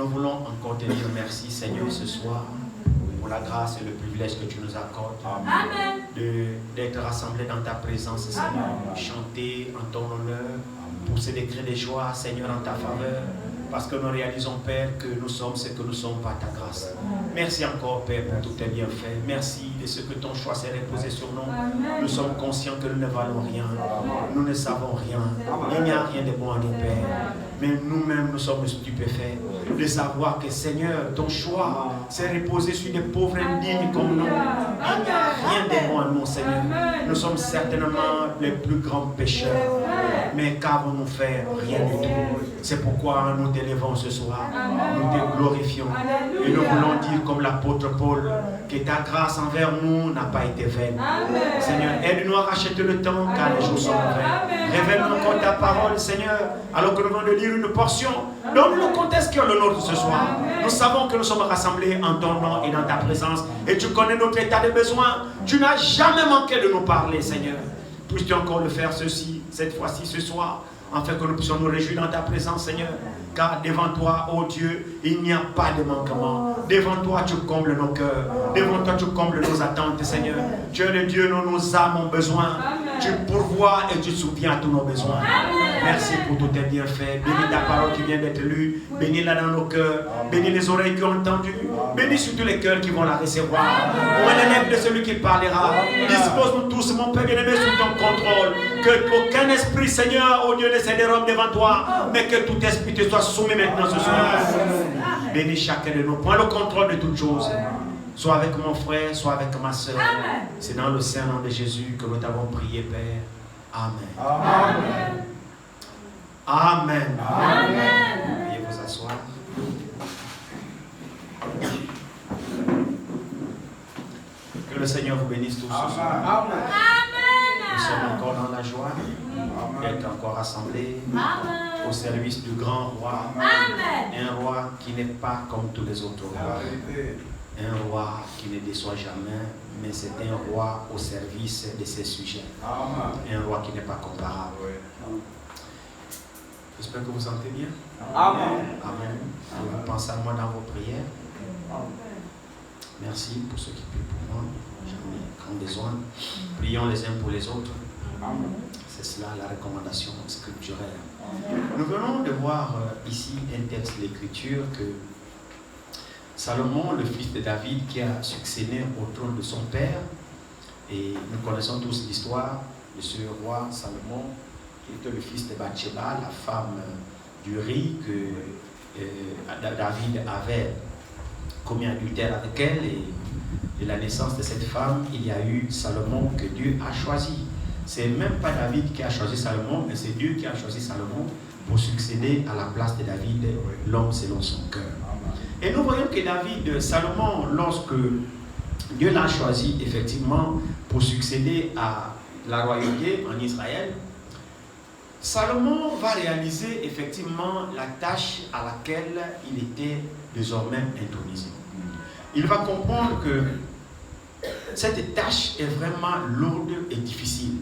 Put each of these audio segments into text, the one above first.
nous voulons encore te dire merci, Seigneur, ce soir, pour la grâce et le privilège que tu nous accordes. D'être rassemblés dans ta présence, Seigneur. Chanter en ton honneur, pousser des cris de joie, Seigneur, en ta faveur. Parce que nous réalisons, Père, que nous sommes ce que nous sommes par ta grâce. Merci encore, Père, pour tous tes bienfaits. Merci de ce que ton choix s'est reposé sur nous. Nous sommes conscients que nous ne valons rien. Nous ne savons rien. Il n'y a rien de bon à nous, Père. Mais nous-mêmes, nous sommes stupéfaits de savoir que, Seigneur, ton choix s'est reposé sur des pauvres indignes comme nous. Il n'y a rien de bon à nous, Seigneur. Nous sommes certainement les plus grands pécheurs. Mais qu'avons-nous fait? Rien du tout. C'est pourquoi nous t'élevons ce soir. Nous te glorifions. Et nous voulons dire comme l'apôtre Paul que ta grâce envers nous n'a pas été vaine. Seigneur, aide-nous à racheter le temps car les jours sont mauvais. Révèle-nous encore ta parole, Seigneur, alors que nous venons de lire une portion. Donne-nous le contexte qui est le nôtre ce soir. Nous savons que nous sommes rassemblés en ton nom et dans ta présence. Et tu connais notre état de besoin. Tu n'as jamais manqué de nous parler, Seigneur. Puisses-tu encore le faire ceci, cette fois-ci, ce soir, afin que nous puissions nous réjouir dans ta présence, Seigneur. Car devant toi, ô Dieu, il n'y a pas de manquement. Devant toi, tu combles nos cœurs. Devant toi, tu combles nos attentes, Seigneur. Tu es le Dieu dont nos âmes ont besoin. Tu pourvois et tu souviens à tous nos besoins. Merci pour tous tes bienfaits. Bénis ta parole qui vient d'être lue. Bénis-la dans nos cœurs. Bénis les oreilles qui ont entendu. Bénis surtout les cœurs qui vont la recevoir. Ouvre les lèvres de celui qui parlera. Dispose-nous tous, mon Père bien-aimé, sous ton contrôle. Que aucun esprit, Seigneur, ô Dieu, ne se dérobe devant toi. Mais que tout esprit te soit soumis maintenant ce soir. Bénis chacun de nous. Prends le contrôle de toutes choses. Soit avec mon frère, soit avec ma soeur. C'est dans le saint nom de Jésus que nous t'avons prié, Père. Amen. Amen. Amen. Veuillez vous asseoir. Que le Seigneur vous bénisse tous ce soir. Nous sommes encore dans la joie d'être encore rassemblés au service du grand roi. Un roi qui n'est pas comme tous les autres rois. Un roi qui ne déçoit jamais, mais c'est un roi au service de ses sujets. Un roi qui n'est pas comparable. J'espère que vous sentez bien. Amen. Amen. Vous pensez à moi dans vos prières. Merci pour ceux qui prient pour moi. J'en ai grand besoin. Prions les uns pour les autres. C'est cela la recommandation scripturaire. Nous venons de voir ici un texte de l'Écriture que Salomon, le fils de David, qui a succédé au trône de son père, et nous connaissons tous l'histoire de ce roi Salomon, qui était le fils de Bathsheba, la femme d'Uri que David avait commis adultère avec elle, et de la naissance de cette femme, il y a eu Salomon que Dieu a choisi. C'est même pas David qui a choisi Salomon, mais c'est Dieu qui a choisi Salomon pour succéder à la place de David, l'homme selon son cœur. Et nous voyons que Salomon, lorsque Dieu l'a choisi effectivement pour succéder à la royauté en Israël, Salomon va réaliser effectivement la tâche à laquelle il était désormais intronisé. Il va comprendre que cette tâche est vraiment lourde et difficile.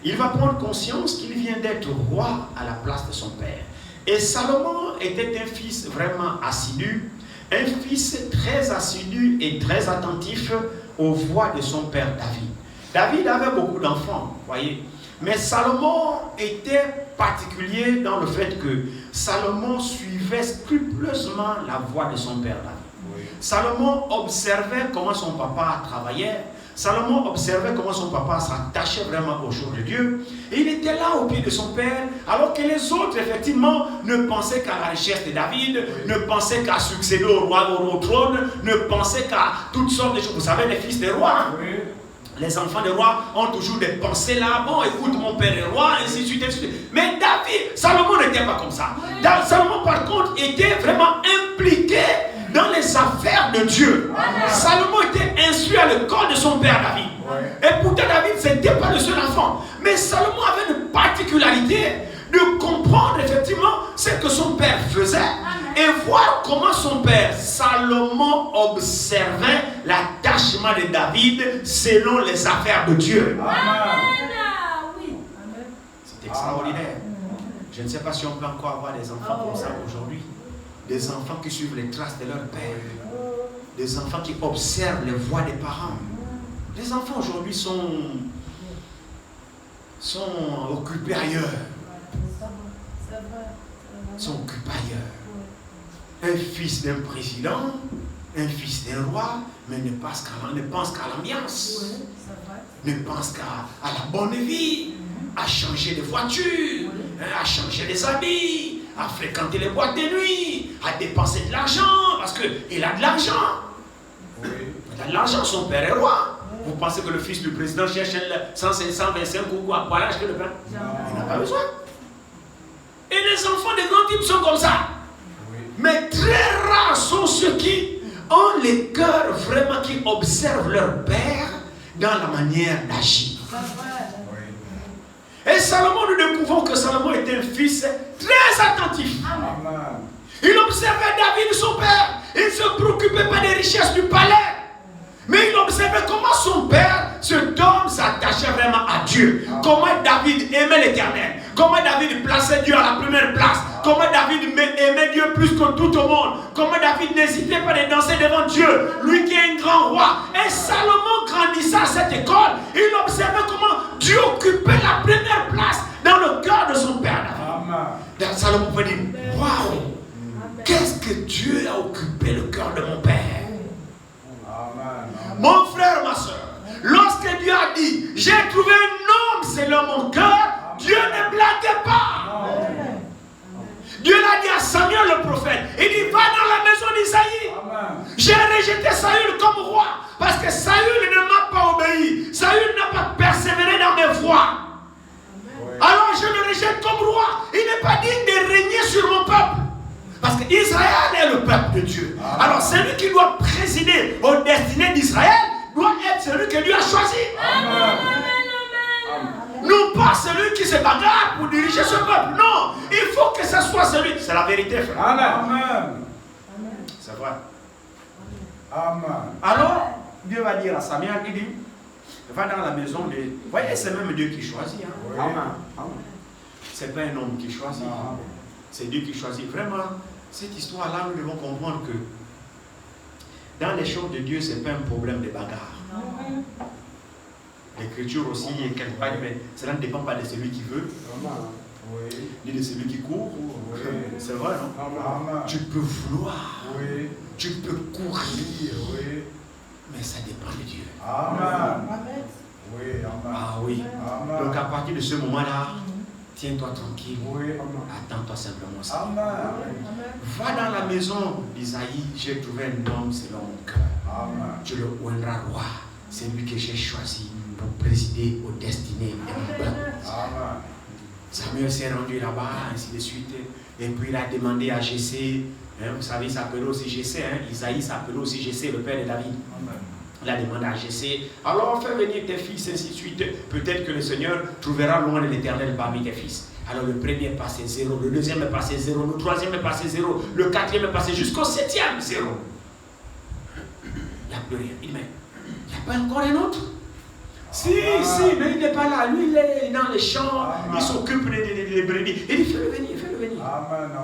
Il va prendre conscience qu'il vient d'être roi à la place de son père. Et Salomon était un fils vraiment assidu, un fils très assidu et très attentif aux voix de son père David. David avait beaucoup d'enfants, voyez. Mais Salomon était particulier dans le fait que Salomon suivait scrupuleusement la voix de son père David. Oui. Salomon observait comment son papa travaillait. Salomon observait comment son papa s'attachait vraiment aux choses de Dieu. Et il était là au pied de son père, alors que les autres, effectivement, ne pensaient qu'à la richesse de David, ne pensaient qu'à succéder au roi, au trône, ne pensaient qu'à toutes sortes de choses. Vous savez, les fils des rois, oui. Les enfants des rois ont toujours des pensées là. Bon, écoute, mon père est roi, ainsi de suite, ainsi de suite. Mais David, Salomon n'était pas comme ça. Salomon, par contre, était vraiment impliqué dans les affaires de Dieu. Salomon était instruit à l'école de son père David. Et pourtant, David, ce n'était pas le seul enfant. Mais Salomon avait une particularité de comprendre effectivement ce que son père faisait et voir comment son père, Salomon, observait l'attachement de David selon les affaires de Dieu. C'est extraordinaire. Je ne sais pas si on peut encore avoir des enfants comme ça aujourd'hui. Des enfants qui suivent les traces de leur père. Des enfants qui observent les voies des parents. Les enfants aujourd'hui sont occupés ailleurs. Sont occupés ailleurs. Un fils d'un président, un fils d'un roi, mais ne pense qu'à l'ambiance. Ne pense qu'à la bonne vie, à changer de voiture, à changer des habits, à fréquenter les boîtes de nuit, à dépenser de l'argent, parce qu'il a de l'argent. Il a de l'argent, son père est roi. Vous pensez que le fils du président cherche 125 ou quoi pour aller acheter le pain? Il n'a pas besoin. Et les enfants des grands types sont comme ça. Mais très rares sont ceux qui ont les cœurs vraiment qui observent leur père dans la manière d'agir. Et Salomon, nous découvrons que Salomon était un fils très attentif. Il observait David, son père. Il ne se préoccupait pas des richesses du palais. Mais il observait comment son père, cet homme, s'attachait vraiment à Dieu. Comment David aimait l'Éternel. Comment David plaçait Dieu à la première place. Comment David aimait Dieu plus que tout au monde. Comment David n'hésitait pas de danser devant Dieu. Lui qui est un grand roi. Et Salomon grandissait à cette école. Il observait comment Dieu occupait la première place dans le cœur de son père David. Salomon peut dire, waouh, qu'est-ce que Dieu a occupé le cœur de mon père. Mon frère, ma soeur, lorsque Dieu a dit, j'ai trouvé un homme selon mon cœur, Dieu ne blaguait pas. Dieu l'a dit à Samuel le prophète. Il dit, va dans la maison d'Isaïe. J'ai rejeté Saül comme roi parce que Saül ne m'a pas obéi. Saül n'a pas persévéré dans mes voies. Alors je le rejette comme roi. Il n'est pas digne de régner sur mon peuple. Parce qu'Israël est le peuple de Dieu. Alors celui qui doit présider aux destinées d'Israël doit être celui que Dieu a choisi. Non pas celui qui se bagarre pour diriger ce peuple. Non, il faut que ce soit celui. C'est la vérité, frère. Amen. C'est vrai. Amen. Alors, Dieu va dire à Samuel, il dit, va dans la maison de... Vous voyez, c'est même Dieu qui choisit. Hein? Oui. Amen. C'est pas un homme qui choisit. C'est Dieu qui choisit. Vraiment, cette histoire-là, nous devons comprendre que dans les choses de Dieu, ce n'est pas un problème de bagarre. L'écriture aussi est quelque part, mais cela ne dépend pas de celui qui veut, ni de celui qui court. C'est vrai, non? Tu peux vouloir, tu peux courir, mais ça dépend de Dieu. Amen. Ah oui. Amen. Donc à partir de ce moment-là, tiens-toi tranquille. Attends-toi simplement ça. Va dans la maison d'Isaïe. J'ai trouvé un homme selon mon cœur. Tu le oindras roi. C'est lui que j'ai choisi pour présider aux destinées de mon peuple. Samuel s'est rendu là-bas, ainsi de suite. Et puis il a demandé à Jessé. Vous savez, il s'appelait aussi Jessé. Isaïe s'appelait aussi Jessé, le père de David. Il a demandé à Jessé, alors fais venir tes fils, ainsi de suite. Peut-être que le Seigneur trouvera loin de l'Éternel parmi tes fils. Alors le premier est passé 0, le deuxième est passé 0, le troisième est passé 0, le quatrième est passé jusqu'au 7e 0. Il n'y a plus rien. Il dit, mais il n'y a pas encore un autre? Si, mais il n'est pas là. Lui, il est dans les champs, il s'occupe des brebis. Il dit, fais-le venir, fais-le venir.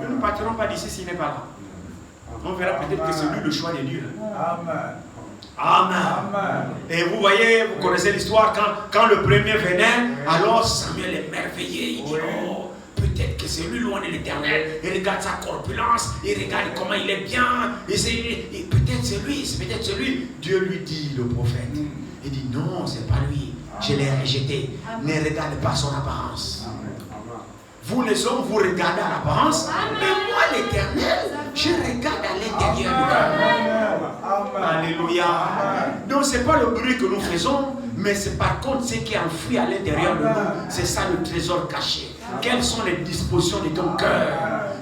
Nous ne partirons pas d'ici s'il n'est pas là. On verra peut-être que c'est lui le choix de Dieu. Amen. Amen. Et vous voyez, vous connaissez l'histoire, quand le premier venait, alors Samuel est merveillé. Il dit, oh, peut-être que c'est lui loin de l'Éternel. Il regarde sa corpulence, il regarde comment il est bien. Et peut-être c'est lui, c'est peut-être celui. Dieu lui dit, le prophète, il dit, non, c'est pas lui. Je l'ai rejeté. Ne regarde pas son apparence. Vous les hommes, vous regardez à l'apparence, mais moi l'Éternel, je regarde à l'intérieur du cœur. Alléluia. Donc ce n'est pas le bruit que nous faisons, mais c'est par contre ce qui est enfoui à l'intérieur de nous. C'est ça le trésor caché. Quelles sont les dispositions de ton cœur?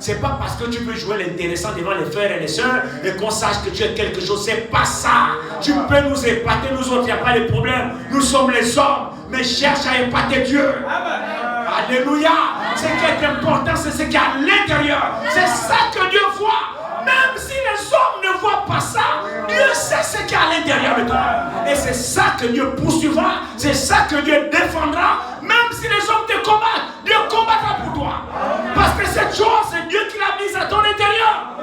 Ce n'est pas parce que tu veux jouer l'intéressant devant les frères et les sœurs et qu'on sache que tu es quelque chose. Ce n'est pas ça. Tu peux nous épater, nous autres, il n'y a pas de problème. Nous sommes les hommes, mais cherche à épater Dieu. Alléluia. Ce qui est important, c'est ce qui est à l'intérieur. C'est ça que Dieu voit. Même si les hommes ne voient pas ça, Dieu sait ce qui est à l'intérieur de toi. Et c'est ça que Dieu poursuivra. C'est ça que Dieu défendra. Même si les hommes te combattent, Dieu combattra pour toi. Parce que cette chose, c'est Dieu qui l'a mise à ton intérieur.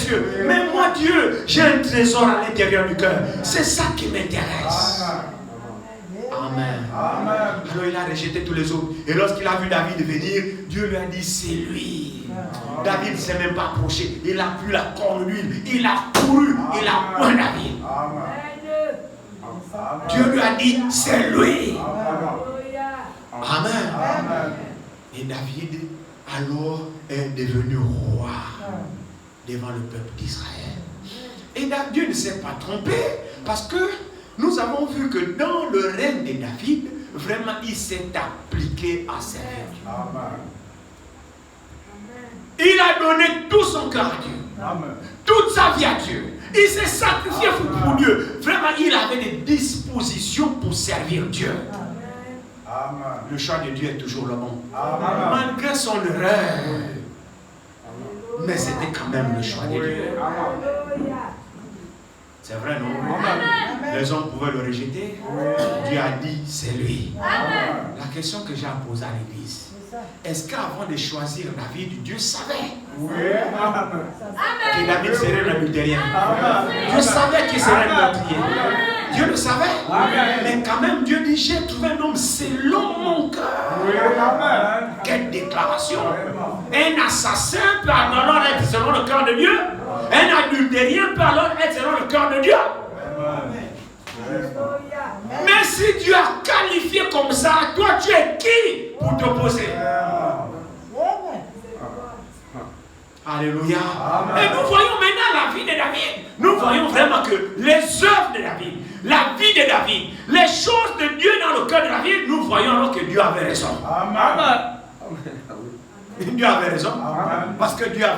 cieux. Mais moi, Dieu, j'ai un trésor à l'intérieur du cœur. C'est ça qui m'intéresse. Amen. Alors il a rejeté tous les autres. Et lorsqu'il a vu David venir, Dieu lui a dit, c'est lui. David ne s'est même pas approché. Il a pris la corne d'huile. Il a couru. Il a point David. Dieu lui a dit, c'est lui. Amen. Et David, alors, est devenu roi devant le peuple d'Israël. Et Dieu ne s'est pas trompé, parce que nous avons vu que dans le règne de David, vraiment, il s'est appliqué à servir Dieu. Il a donné tout son cœur à Dieu, toute sa vie à Dieu. Il s'est sacrifié pour Dieu. Vraiment, il avait des dispositions pour servir Dieu. Le choix de Dieu est toujours le bon. Malgré son erreur. Mais c'était quand même le choix de Dieu. C'est vrai, non? Les hommes pouvaient le rejeter. Dieu a dit, c'est lui. La question que j'ai à poser à l'église, est-ce qu'avant de choisir David, Dieu savait que David serait un adultérien? Dieu savait qu'il serait un meurtrier. Dieu le savait. Mais quand même, Dieu dit, j'ai trouvé un homme selon mon cœur. Quelle déclaration! Un assassin peut alors être selon le cœur de Dieu. Un adultérien peut alors être selon le cœur de Dieu. Mais si Dieu a qualifié comme ça, toi tu es qui pour t'opposer? Alléluia. Et nous voyons maintenant la vie de David. Nous voyons vraiment que les œuvres de David, la vie de David, les choses de Dieu dans le cœur de David, nous voyons alors que Dieu avait raison. Dieu avait raison. Parce que Dieu a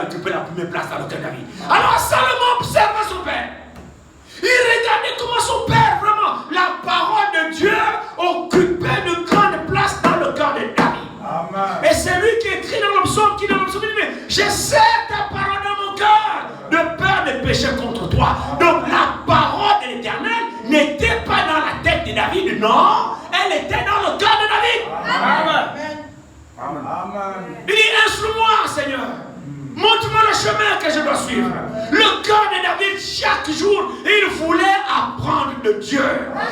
occupé la première place dans le cœur de David. Alors Salomon observait son père. Il regardait comment son père, vraiment, la parole de Dieu occupait de grandes places dans le cœur de David. Amen. Et c'est lui qui écrit dans le psaume, qui dit, mais je sais ta parole dans mon cœur, de peur de pécher contre toi. Donc la parole de l'Éternel n'était pas dans la tête de David, non, elle était dans le cœur de David. Amen. Amen. Il dit, instruis-moi, Seigneur. Montre-moi le chemin que je dois suivre. Le cœur de David, chaque jour, il voulait apprendre de Dieu.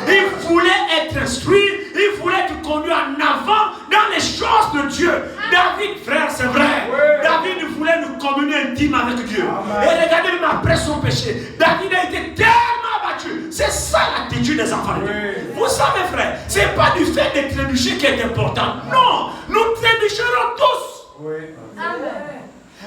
Il voulait être instruit. Il voulait être conduit en avant dans les choses de Dieu. David, frère, c'est vrai. David voulait nous communier intime avec Dieu. Et regardez, même après son péché, David a été tellement abattu. C'est ça l'attitude des enfants de Dieu. Vous savez, frère, ce n'est pas du fait de trébucher qui est important. Non, nous trébucherons tous. Amen.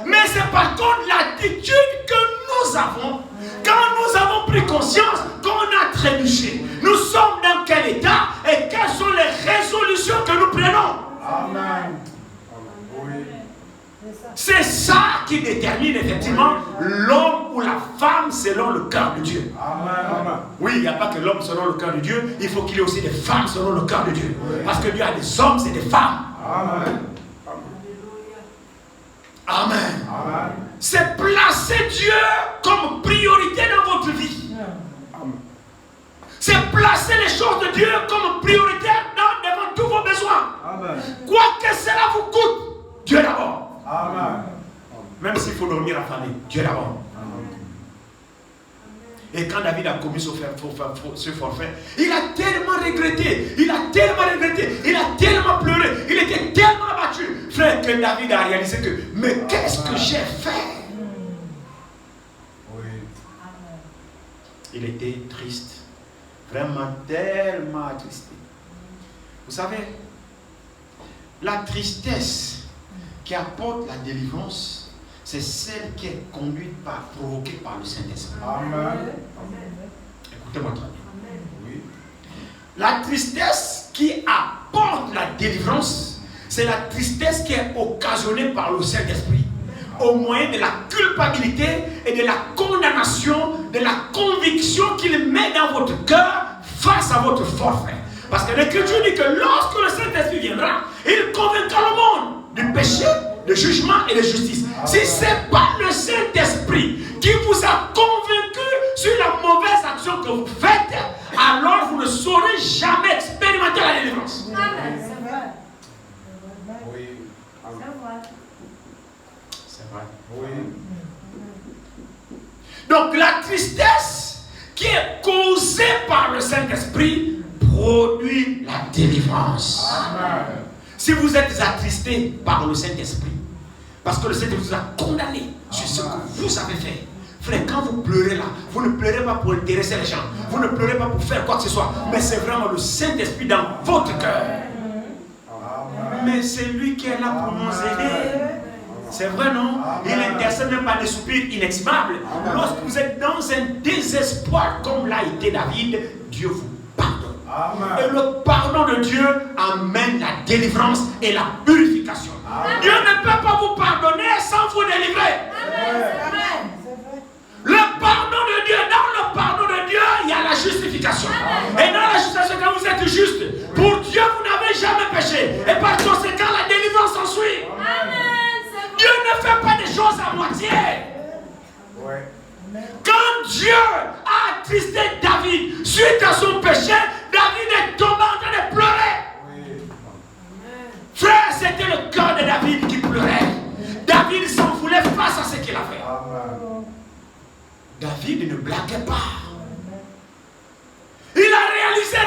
Mais c'est par contre l'attitude que nous avons quand nous avons pris conscience qu'on a trébuché. Nous sommes dans quel état et quelles sont les résolutions que nous prenons. Amen. C'est ça qui détermine effectivement l'homme ou la femme selon le cœur de Dieu. Amen. Oui, il n'y a pas que l'homme selon le cœur de Dieu, il faut qu'il y ait aussi des femmes selon le cœur de Dieu. Parce que Dieu a des hommes et des femmes. Amen. Amen. Amen. C'est placer Dieu comme priorité dans votre vie. Amen. C'est placer les choses de Dieu comme priorité devant tous vos besoins. Amen. Quoi que cela vous coûte, Dieu d'abord. Amen. Même s'il faut dormir affamé, Dieu d'abord. Et quand David a commis ce forfait, il a tellement regretté, il a tellement pleuré, il était tellement abattu, frère, que David a réalisé que, mais qu'est-ce que j'ai fait? Oui. Il était triste, vraiment tellement attristé. Vous savez, la tristesse qui apporte la délivrance, c'est celle qui est conduite provoquée par le Saint-Esprit. Amen. Écoutez-moi très bien. Oui. La tristesse qui apporte la délivrance, c'est la tristesse qui est occasionnée par le Saint-Esprit, au moyen de la culpabilité et de la condamnation, de la conviction qu'il met dans votre cœur face à votre forfait. Parce que l'Écriture dit que lorsque le Saint-Esprit viendra, il convaincra le monde du péché, de jugement et de justice. Si ce n'est pas le Saint-Esprit qui vous a convaincu sur la mauvaise action que vous faites, alors vous ne saurez jamais expérimenter la délivrance. Amen. C'est vrai. Oui. C'est vrai. Oui. Donc la tristesse qui est causée par le Saint-Esprit produit la délivrance. Amen. Si vous êtes attristé par le Saint-Esprit, parce que le Saint-Esprit vous a condamné sur ce que vous avez fait. Frère, quand vous pleurez là, vous ne pleurez pas pour intéresser les gens. Vous ne pleurez pas pour faire quoi que ce soit. Mais c'est vraiment le Saint-Esprit dans votre cœur. Mais c'est lui qui est là pour nous aider. C'est vrai, non? Il intercède même par des soupirs inexprimables. Lorsque vous êtes dans un désespoir comme l'a été David, Dieu vous pardonne. Et le pardon de Dieu amène la délivrance et la purification. Dieu ne peut pas vous pardonner sans vous délivrer. Amen. Le pardon de Dieu, dans le pardon de Dieu, il y a la justification. Et dans la justification, quand vous êtes juste, pour Dieu, vous n'avez jamais péché. Et par conséquent, la délivrance s'ensuit. Dieu ne fait pas des choses à moitié. Quand Dieu a attristé David suite à son péché, David est tombé en train de pleurer. Frère, c'était le cœur de David qui pleurait. David s'en voulait face à ce qu'il a fait. David ne blaguait pas. Il a réalisé.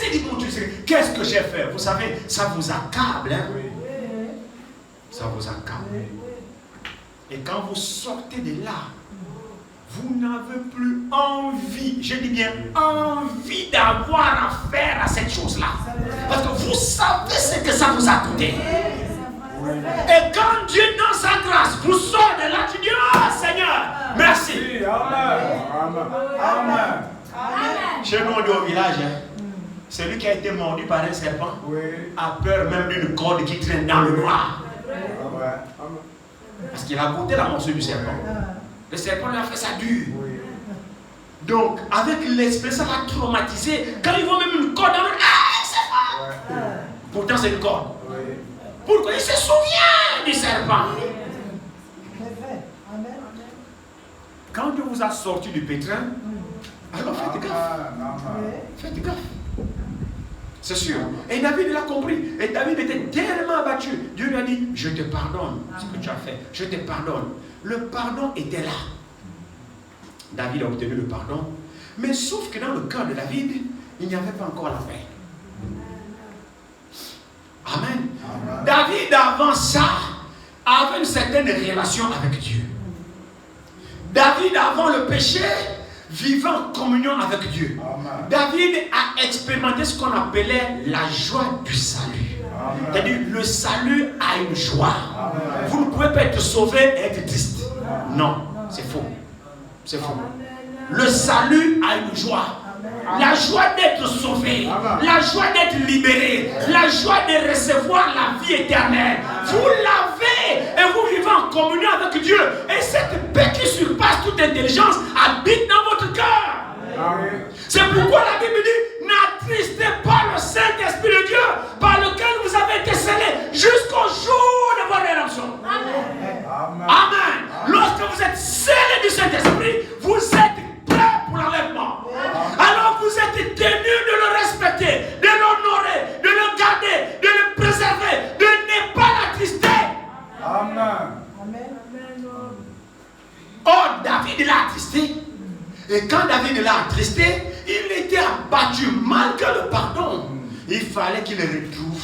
Il dit, mon Dieu, qu'est-ce que j'ai fait? Vous savez, ça vous accable. Hein? Ça vous accable. Et quand vous sortez de là, vous n'avez plus envie, je dis bien envie d'avoir affaire à cette chose-là. Parce que vous savez ce que ça vous a coûté. Et quand Dieu, dans sa grâce, vous sort de là, tu dis, oh Seigneur, merci. Amen. Chez nous, on dit au village, celui qui a été mordu par un serpent a peur même d'une corde qui traîne dans le noir. Parce qu'il a goûté la morsure du serpent. Le serpent lui a fait ça dur. Donc, avec l'esprit, ça l'a traumatisé. Quand il voit même une corde dans le noir, c'est pas. Pourtant, c'est une corde. Pourquoi? Il se souvient du serpent. Quand Dieu vous a sorti du pétrin, alors faites gaffe. Faites gaffe. C'est sûr. Et David l'a compris. Et David était tellement abattu. Dieu lui a dit, je te pardonne ce que tu as fait. Je te pardonne. Le pardon était là. David a obtenu le pardon. Mais sauf que dans le cœur de David, il n'y avait pas encore la paix. Amen. David, avant ça, avait une certaine relation avec Dieu. David, avant le péché, vivait en communion avec Dieu. David a expérimenté ce qu'on appelait la joie du salut. C'est-à-dire, le salut a une joie. Vous ne pouvez pas être sauvé et être triste. Non, c'est faux. C'est faux. Le salut a une joie. La joie d'être sauvé, la joie d'être libéré, la joie de recevoir la vie éternelle. Vous l'avez et vous vivez en communion avec Dieu. Et cette paix qui surpasse toute intelligence habite dans votre cœur. C'est pourquoi la Bible dit, n'attristez pas le Saint-Esprit de Dieu par lequel vous avez été scellés jusqu'au jour de votre rédemption. Amen. Lorsque vous êtes scellés du Saint-Esprit, vous êtes prêts pour l'enlèvement. Alors vous êtes tenus de le respecter, de l'honorer, de le garder, de le préserver, de ne pas l'attrister. Amen. Or, David l'a attristé. Et quand David l'a attristé, il était abattu malgré le pardon. Il fallait qu'il retrouve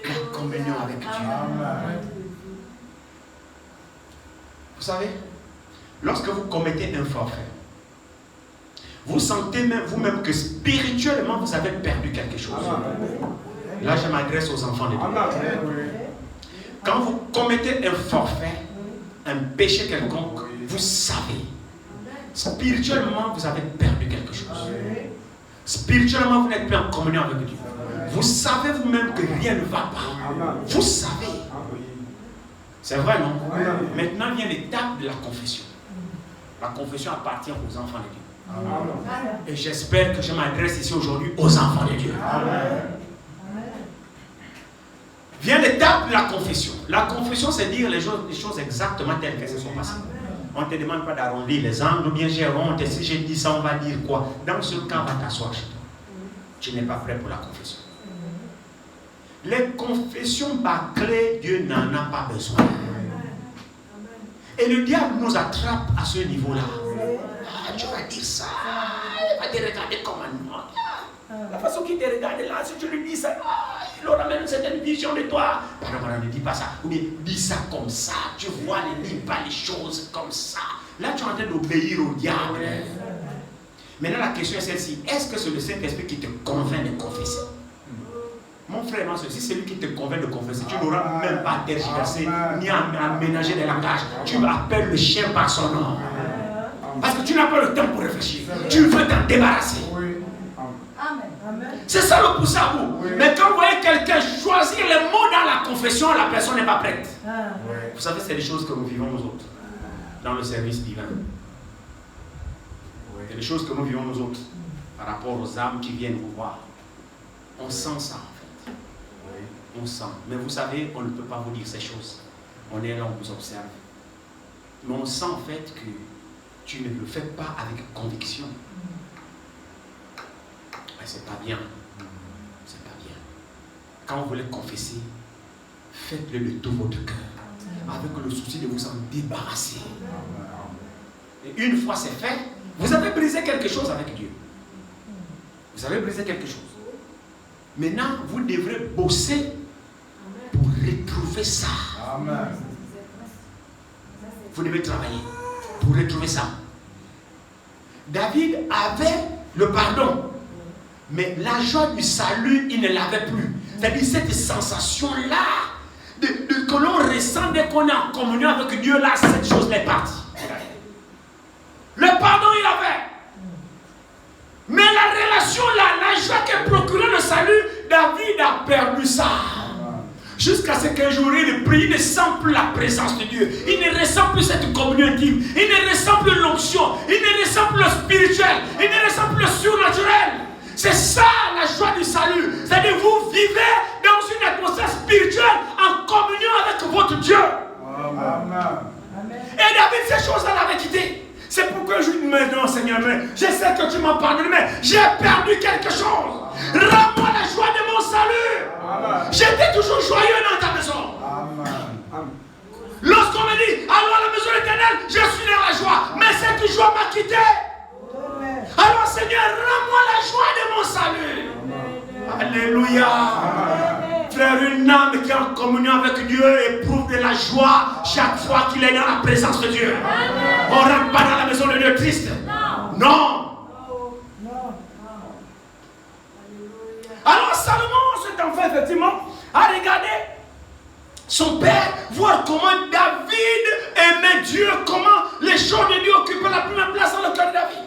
la communion avec Dieu. Amen. Vous savez, lorsque vous commettez un forfait, vous sentez même vous-même que spirituellement vous avez perdu quelque chose. Là, je m'adresse aux enfants de Dieu. Quand vous commettez un forfait, un péché quelconque, vous savez, spirituellement vous avez perdu quelque chose. Spirituellement, vous n'êtes plus en communion avec Dieu. Vous savez vous-même que rien ne va pas. Vous savez. C'est vrai, non? Maintenant vient l'étape de la confession. La confession appartient aux enfants de Dieu. Amen. Et j'espère que je m'adresse ici aujourd'hui aux enfants de Dieu. Amen. Vient l'étape de la confession. La confession, c'est dire les choses exactement telles qu'elles se sont passées. On ne te demande pas d'arrondir les angles ou bien j'ai honte. Et si j'ai dit ça, on va dire quoi? Dans ce cas, on va t'asseoir chez toi. Tu n'es pas prêt pour la confession. Les confessions bâclées, Dieu n'en a pas besoin. Et le diable nous attrape à ce niveau-là. Ah, tu vas dire ça, il va te regarder comme un homme. La façon qu'il te regarde là, si tu lui dis ça, il aura même une certaine vision de toi. Pardon, ne dis pas ça. Ou bien dis ça comme ça. Tu vois, ne dis pas les choses comme ça. Là, tu es en train d'obéir au diable. Maintenant, la question est celle-ci. Est-ce que c'est le Saint-Esprit qui te convainc de confesser? Mon frère, si c'est lui qui te convainc de confesser, tu n'auras même pas à tergiverser ni à aménager des langages. Tu appelles le chien par son nom. Parce que tu n'as pas le temps pour réfléchir. Tu veux t'en débarrasser. C'est ça le pouce à bout. Mais quand vous voyez quelqu'un choisir les mots dans la confession, la personne n'est pas prête. Vous savez, c'est des choses que nous vivons nous autres dans le service divin. C'est des choses que nous vivons nous autres par rapport aux âmes qui viennent vous voir. On sent ça en fait. On sent. Mais vous savez, on ne peut pas vous dire ces choses. On est là, on vous observe. Mais on sent en fait que tu ne le fais pas avec conviction. Mais c'est pas bien. C'est pas bien. Quand vous voulez confesser, faites-le de tout votre cœur. Avec le souci de vous en débarrasser. Et une fois c'est fait, vous avez brisé quelque chose avec Dieu. Vous avez brisé quelque chose. Maintenant, vous devrez bosser pour retrouver ça. Amen. Vous devez travailler pour retrouver ça. David avait le pardon, mais la joie du salut, il ne l'avait plus. C'est-à-dire cette sensation-là que l'on ressent dès qu'on est en communion avec Dieu, là, cette chose-là est partie. Le pardon, il avait. Mais la relation, la joie qui procurait le salut, David a perdu ça. Jusqu'à ce qu'un jour il prie, il ne sent plus la présence de Dieu. Il ne ressent plus cette communion intime. Il ne ressent plus l'onction. Il ne ressent plus le spirituel. Il ne ressent plus le surnaturel. C'est ça la joie du salut. C'est-à-dire vous vivez dans une atmosphère spirituelle en communion avec votre Dieu. Amen. Et David, ces choses-là l'avait quitté. C'est pourquoi je dis maintenant, Seigneur, je sais que tu m'as pardonné, mais j'ai perdu quelque chose. Rends-moi la joie de mon salut. J'étais toujours joyeux dans ta maison. Lorsqu'on me dit, allons à la maison éternelle, je suis dans la joie. Mais cette joie m'a quitté. Alors Seigneur, rends-moi la joie de mon salut. Alléluia. Frère, une âme qui est en communion avec Dieu éprouve de la joie chaque fois qu'il est dans la présence de Dieu. On ne rentre pas dans la maison de Dieu triste. Non. Alors Salomon, cet enfant, effectivement, a regardé son père, voir comment David aimait Dieu, comment les choses de Dieu occupaient la première place dans le cœur de David.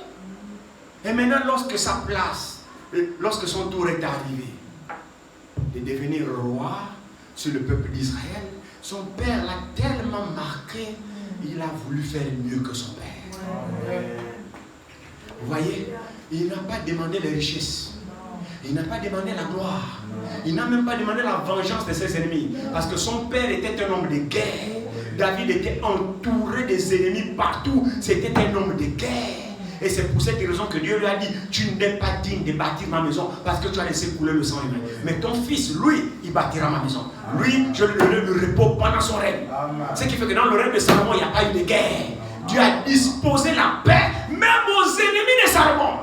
Et maintenant, lorsque sa place, lorsque son tour est arrivé, de devenir roi sur le peuple d'Israël, son père l'a tellement marqué, il a voulu faire mieux que son père. Vous voyez, il n'a pas demandé les richesses, il n'a pas demandé la gloire, il n'a même pas demandé la vengeance de ses ennemis, parce que son père était un homme de guerre. David était entouré des ennemis partout, c'était un homme de guerre. Et c'est pour cette raison que Dieu lui a dit, tu n'es pas digne de bâtir ma maison parce que tu as laissé couler le sang humain. Mais ton fils, lui, il bâtira ma maison. Lui, je lui donnerai le repos pendant son règne. Ce qui fait que dans le règne de Salomon, il n'y a pas eu de guerre. Dieu a disposé la paix même aux ennemis de Salomon.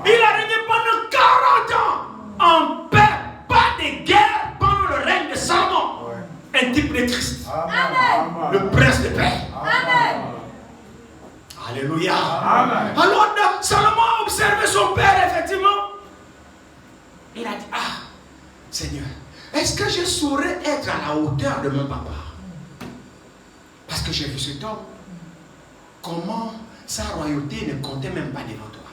Il a régné pendant 40 ans en paix, pas de guerre pendant le règne de Salomon. Un type de Christ. Amen. Le prince de paix. Amen. Alléluia. Amen. Alors Salomon a observé son père, effectivement. Il a dit, ah, Seigneur, est-ce que je saurais être à la hauteur de mon papa? Parce que j'ai vu cet homme. Comment sa royauté ne comptait même pas devant toi.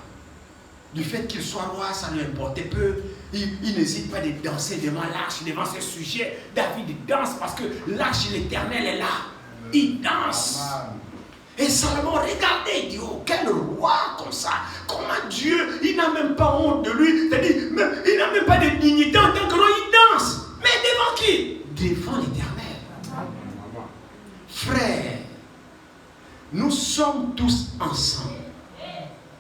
Du fait qu'il soit roi, ça lui importait peu. Il n'hésite pas de danser devant l'arche, devant ses sujets. David danse parce que l'arche de l'Éternel est là. Il danse. Amen. Et Salomon, regardez, il dit, oh, quel roi comme ça. Comment Dieu, il n'a même pas honte de lui. C'est-à-dire, il n'a même pas de dignité en tant que roi, il danse. Mais devant qui? Devant l'Éternel. Frères, nous sommes tous ensemble.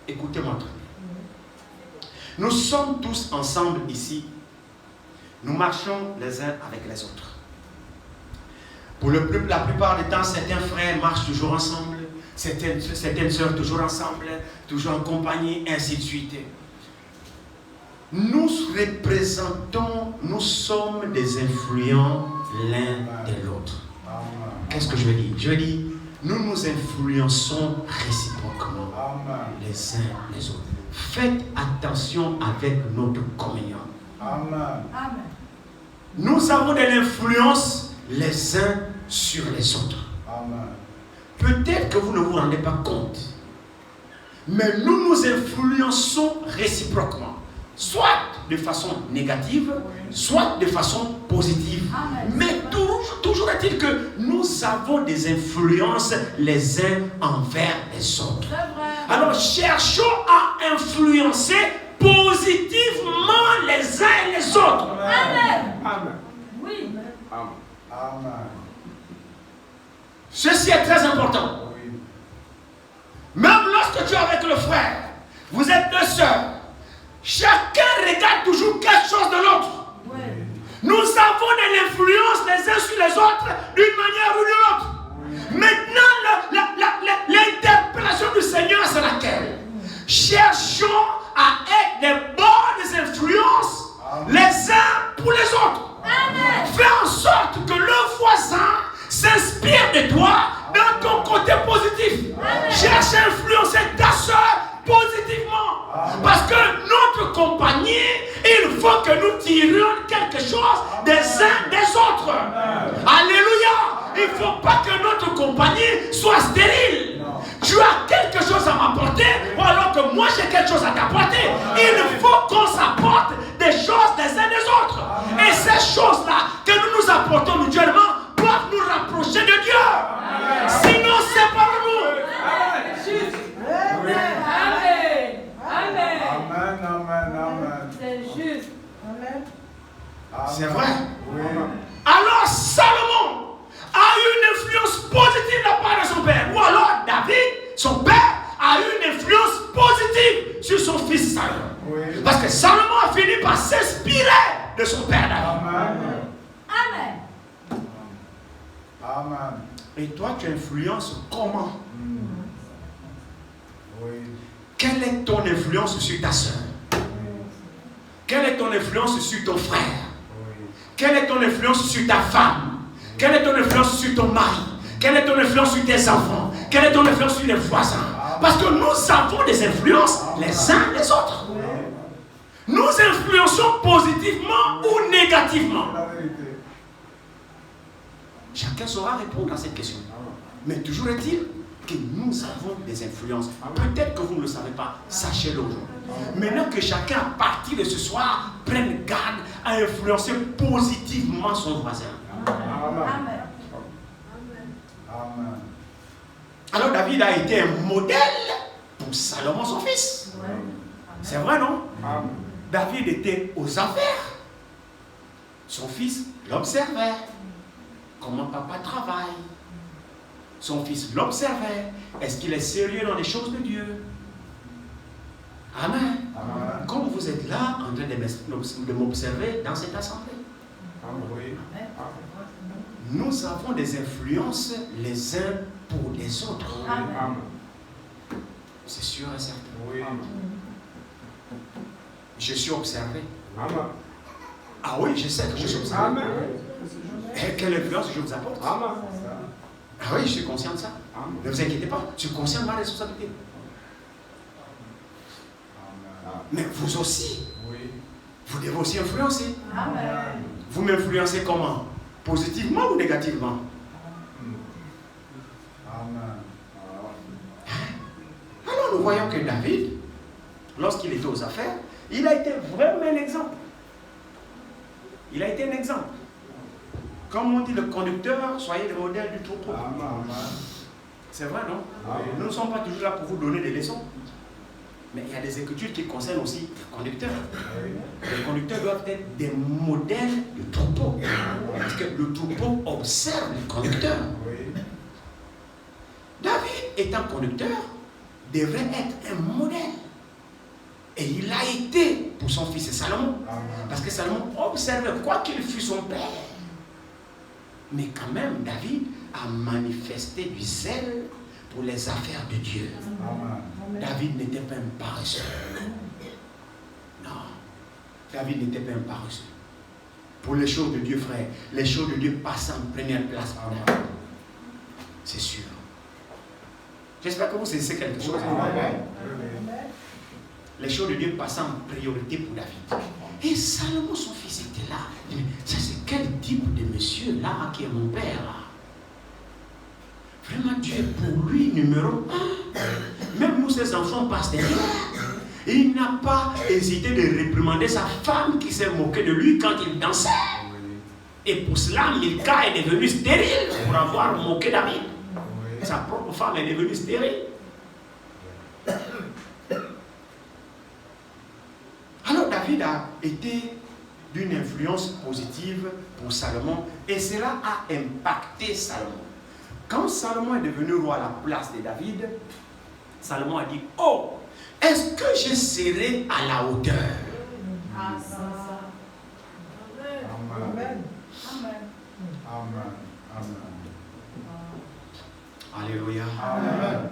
Écoutez-moi très bien. Nous sommes tous ensemble ici. Nous marchons les uns avec les autres. La plupart du temps, certains frères marchent toujours ensemble, certaines sœurs toujours ensemble, toujours en compagnie, ainsi de suite. Nous représentons, nous sommes des influents l'un de l'autre. Qu'est-ce que je veux dire? Je veux dire, nous nous influençons réciproquement les uns les autres. Faites attention avec notre communion. Amen. Nous avons de l'influence les uns sur les autres. Peut-être que vous ne vous rendez pas compte, mais nous nous influençons réciproquement, soit de façon négative, soit de façon positive. Mais toujours est-il que nous avons des influences les uns envers les autres. Alors cherchons à influencer positivement les uns et les autres. Amen. Amen. Oui. Amen. Ceci est très important. Même lorsque tu es avec le frère, vous êtes deux sœurs, chacun regarde toujours quelque chose de l'autre. Nous avons de l'influence les uns sur les autres d'une manière ou d'une autre. Maintenant, l'interpellation du Seigneur, c'est laquelle? Cherchons à être des bonnes influences les uns pour les autres. Amen. Fais en sorte que le voisin s'inspire de toi dans ton côté positif. Amen. Cherche à influencer ta soeur positivement. Amen. Parce que notre compagnie, il faut que nous tirions quelque chose des uns des autres. Amen. Alléluia. Il ne faut pas que notre compagnie soit stérile. Non. Tu as quelque chose à m'apporter ou alors que moi j'ai quelque chose à t'apporter. Il faut qu'on s'apporte des choses des uns des autres. Amen. Et ces choses-là que nous nous apportons mutuellement doivent nous rapprocher de Dieu. Amen. Sinon, séparons-nous. Amen. Amen. Amen. Amen. C'est juste. Amen. C'est vrai. Oui. Alors, Salomon a eu une influence positive de la part de son père. Ou alors David, son père, a eu une influence positive sur son fils Salomon. Oui. Parce que Salomon a fini par s'inspirer de son père David. Amen. Amen. Amen. Et toi, tu influences comment? Oui. Quelle est ton influence sur ta soeur? Oui. Quelle est ton influence sur ton frère? Oui. Quelle est ton influence sur ta femme? Quelle est ton influence sur ton mari? Quelle est ton influence sur tes enfants? Quelle est ton influence sur les voisins? Parce que nous avons des influences les uns les autres. Nous influençons positivement ou négativement. Chacun saura répondre à cette question. Mais toujours est-il que nous avons des influences. Peut-être que vous ne le savez pas, sachez-le aujourd'hui. Maintenant que chacun, à partir de ce soir, prenne garde à influencer positivement son voisin. Amen. Amen. Alors David a été un modèle pour Salomon, son fils. C'est vrai, non? Amen. David était aux affaires. Son fils l'observait. Comment papa travaille. Son fils l'observait. Est-ce qu'il est sérieux dans les choses de Dieu? Amen. Amen. Comme vous êtes là en train de m'observer dans cette assemblée. Amen. Nous avons des influences les uns pour les autres. Amen. C'est sûr et certain. Oui. Je suis observé. Amen. Ah oui, je sais que je suis observé. Amen. Et quelle influence je vous apporte? Amen. Ah oui, je suis conscient de ça. Amen. Ne vous inquiétez pas, je suis conscient de ma responsabilité. Amen. Mais vous aussi, oui. Vous devez aussi influencer. Amen. Vous m'influencez comment? Positivement ou négativement? Amen. Alors nous voyons que David, lorsqu'il était aux affaires, il a été vraiment un exemple. Il a été un exemple. Comme on dit le conducteur, soyez le modèle du troupeau. Amen. C'est vrai, non? Amen. Nous ne sommes pas toujours là pour vous donner des leçons. Mais il y a des écritures qui concernent aussi les conducteurs. Les conducteurs doivent être des modèles de troupeau. Parce que le troupeau observe les conducteurs. David, étant conducteur, devrait être un modèle. Et il a été pour son fils Salomon. Parce que Salomon observait, quoi qu'il fût son père, Mais quand même, David a manifesté du zèle pour les affaires de Dieu. Amen. David n'était pas un paresseux. Non. David n'était pas un paresseux. Pour les choses de Dieu, frère, les choses de Dieu passent en première place pour David. C'est sûr. J'espère que vous saisissez quelque chose. Amen. Les choses de Dieu passent en priorité pour David. Et Salomon, son fils, était là. Il dit, ça c'est quel type de monsieur là qui est mon père là? Vraiment, Dieu est pour lui numéro 1. Même nous, ses enfants, passent derrière. Il n'a pas hésité de réprimander sa femme qui s'est moquée de lui quand il dansait. Et pour cela, Milka est devenue stérile pour avoir moqué David. Sa propre femme est devenue stérile. Alors David a été d'une influence positive pour Salomon et cela a impacté Salomon. Quand Salomon est devenu roi à la place de David, Salomon a dit, oh, est-ce que je serai à la hauteur? Amen. Amen. Amen. Alléluia. Amen.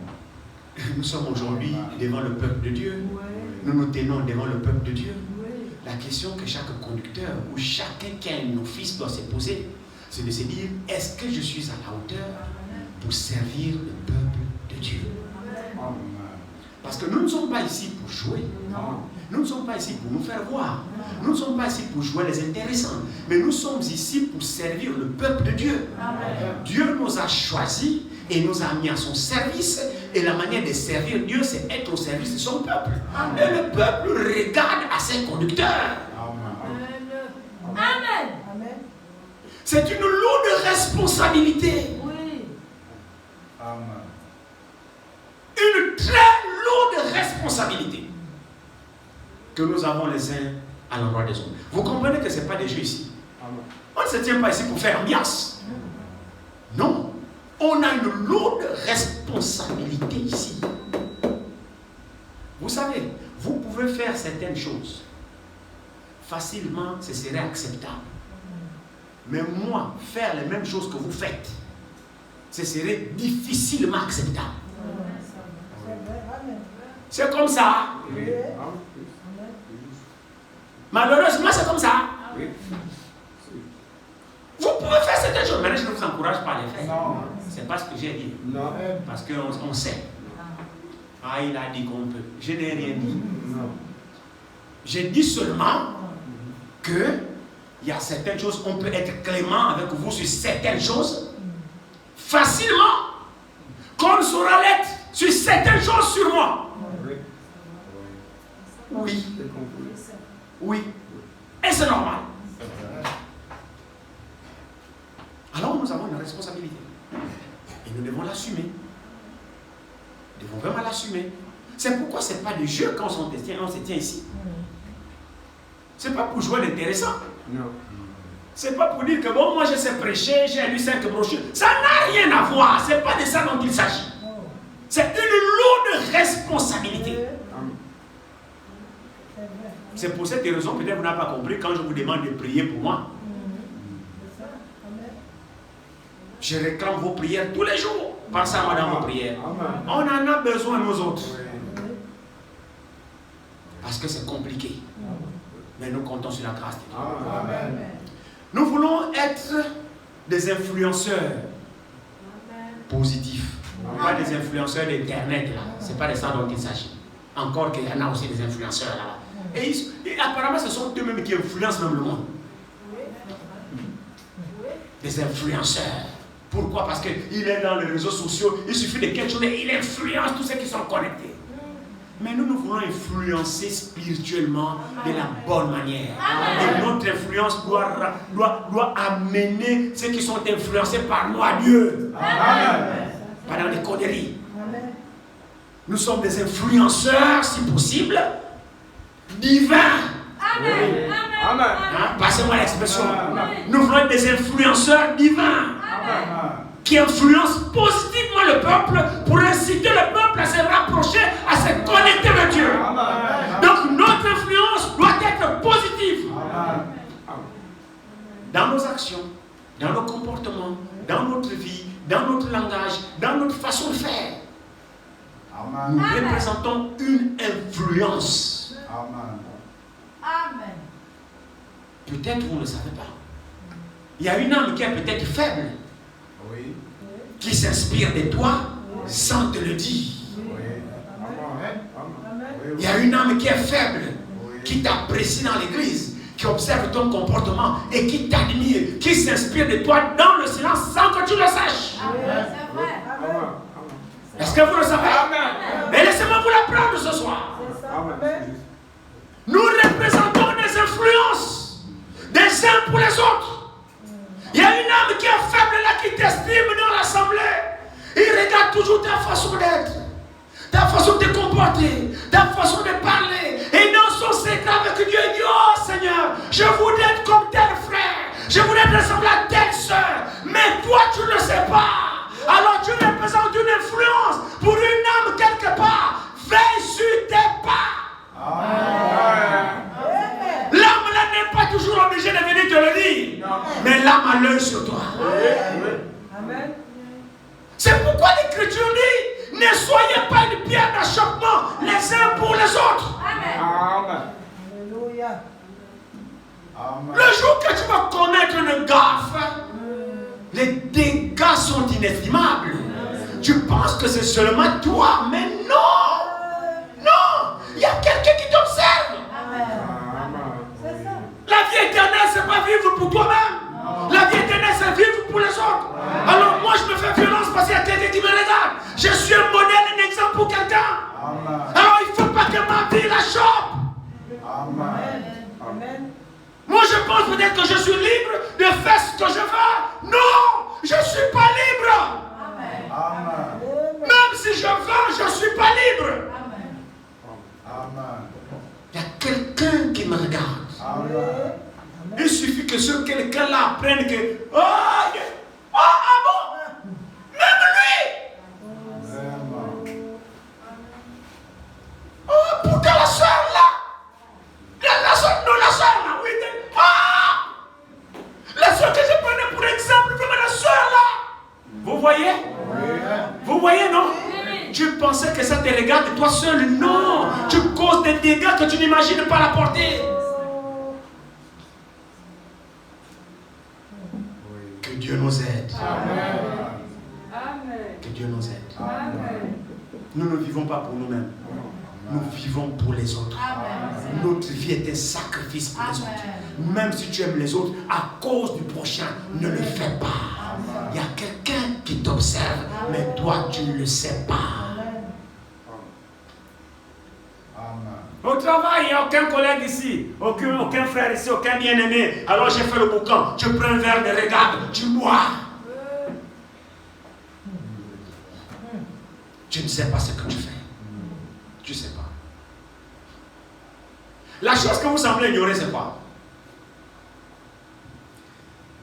Nous sommes aujourd'hui devant le peuple de Dieu. Nous nous tenons devant le peuple de Dieu. La question que chaque conducteur ou chacun qui a un office doit se poser, c'est de se dire, est-ce que je suis à la hauteur pour servir le peuple de Dieu? Parce que nous ne sommes pas ici pour jouer. Nous ne sommes pas ici pour nous faire voir. Nous ne sommes pas ici pour jouer les intéressants. Mais nous sommes ici pour servir le peuple de Dieu. Dieu nous a choisis et nous a mis à son service. Et la manière de servir Dieu, c'est être au service de son peuple. Et le peuple regarde à ses conducteurs. Amen. C'est une lourde responsabilité. Amen. Une très lourde responsabilité que nous avons les uns à l'endroit des autres. Vous comprenez que ce n'est pas des jeux ici. On ne se tient pas ici pour faire ambiance. Non. On a une lourde responsabilité ici. Vous savez, vous pouvez faire certaines choses. Facilement, ce serait acceptable. Mais moi, faire les mêmes choses que vous faites, ce serait difficilement acceptable. C'est comme ça. Malheureusement, c'est comme ça. Vous pouvez faire certaines choses. Maintenant, je ne vous encourage pas à les faire. C'est pas ce que j'ai dit. Non. Parce qu'on sait. Ah, il a dit qu'on peut. Je n'ai rien dit. J'ai dit seulement que il y a certaines choses, on peut être clément avec vous sur certaines choses facilement, comme sera l'être sur certaines choses sur moi. Oui. Oui. Et c'est normal. Alors nous avons une responsabilité. Et nous devons l'assumer. Nous devons vraiment l'assumer. C'est pourquoi ce n'est pas des jeux quand on se tient ici. Ce n'est pas pour jouer l'intéressant. Non. Ce n'est pas pour dire que bon, moi je sais prêcher, j'ai lu 5 brochures. Ça n'a rien à voir. Ce n'est pas de ça dont il s'agit. C'est une lourde responsabilité. C'est pour cette raison, peut-être vous n'avez pas compris, quand je vous demande de prier pour moi, je réclame vos prières tous les jours. Pensez à moi dans vos prières. On en a besoin, nous autres. Parce que c'est compliqué. Mais nous comptons sur la grâce de Dieu. Nous voulons être des influenceurs positifs. Pas des influenceurs d'Internet. Ce n'est pas de ça dont il s'agit. Encore qu'il y en a aussi des influenceurs là. Et apparemment, ce sont eux-mêmes qui influencent même le monde. Des influenceurs. Pourquoi? Parce qu'il est dans les réseaux sociaux, il suffit de quelque chose et il influence tous ceux qui sont connectés. Mais nous voulons influencer spirituellement de la bonne manière. Et notre influence doit amener ceux qui sont influencés par nous à Dieu. Pas dans les conneries. Nous sommes des influenceurs, si possible, divins. Amen. Hein? Passez-moi l'expression. Nous voulons être des influenceurs divins qui influencent positivement le peuple pour inciter le peuple à se rapprocher, à se connecter avec Dieu. Donc notre influence doit être positive dans nos actions, dans nos comportements, dans notre vie, dans notre langage, dans notre façon de faire. Amen. Nous représentons une influence. Amen. Amen. Peut-être vous ne le savez pas. Il y a une âme qui est peut-être faible, Oui. qui s'inspire de toi sans te le dire. Oui. Amen. Amen. Il y a une âme qui est faible, Oui. qui t'apprécie dans l'église, qui observe ton comportement et qui t'admire, qui s'inspire de toi dans le silence sans que tu le saches. Amen. C'est vrai. Amen. Est-ce que vous le savez? Amen. Mais laissez-moi vous l'apprendre ce soir. Amen. Nous représentons des influences des uns pour les autres. Il y a une âme qui est faible là, qui t'estime dans l'assemblée. Il regarde toujours ta façon d'être, ta façon de te comporter, ta façon de parler. Et dans son secret avec Dieu, il dit, oh Seigneur, je voudrais être comme tel frère, je voudrais ressembler à telle soeur, mais toi tu ne le sais pas. Alors tu représentes une influence pour une âme quelque part. Veille sur tes pas. Amen. L'âme là n'est pas toujours obligée de venir te le dire, mais l'âme a l'œil sur toi. Amen. C'est pourquoi l'Écriture dit, ne soyez pas une pierre d'achoppement les uns pour les autres. Amen. Alléluia. Amen. Le jour que tu vas commettre une gaffe, les dégâts sont inestimables. Tu penses que c'est seulement toi, mais non. Non, il y a quelqu'un qui t'observe. Amen. Amen. C'est ça. La vie éternelle, c'est pas vivre pour toi-même. La vie éternelle, c'est vivre pour les autres. Alors moi, je me fais violence parce qu'il y a quelqu'un qui me regarde. Je suis un modèle, un exemple pour quelqu'un. Amen. Alors il ne faut pas que ma vie la chope. Amen. Amen. Moi, je pense peut-être que je suis libre de faire ce que je veux. Non, je ne suis pas libre. Amen. Amen. Même si je veux, je ne suis pas libre. Amen. Amen. Il y a quelqu'un qui me regarde. Amen. Il suffit que ce quelqu'un-là apprenne que... Oh, ah bon? Même lui. Amen. Oh, pourquoi la soeur là? La soeur, non, la soeur là, oui. Ah! La soeur que je prenais pour exemple, vraiment la soeur là. Vous voyez? Vous voyez, non? Tu pensais que ça te regarde toi seul? Non! Tu causes des dégâts que tu n'imagines pas la portée. Que Dieu nous aide. Amen. Que Dieu nous aide. Amen. Nous ne vivons pas pour nous-mêmes. Nous vivons pour les autres. Amen. Notre vie est un sacrifice pour les autres. Amen. Même si tu aimes les autres, à cause du prochain, ne le fais pas. Il y a quelqu'un qui t'observe, mais toi, tu ne le sais pas. Au travail, il n'y a aucun collègue ici, aucun frère ici, aucun bien-aimé. Alors j'ai fait le boucan, tu prends un verre de regarde, tu bois. Tu ne sais pas ce que tu fais. Tu ne sais pas. La chose que vous semblez ignorer, c'est quoi?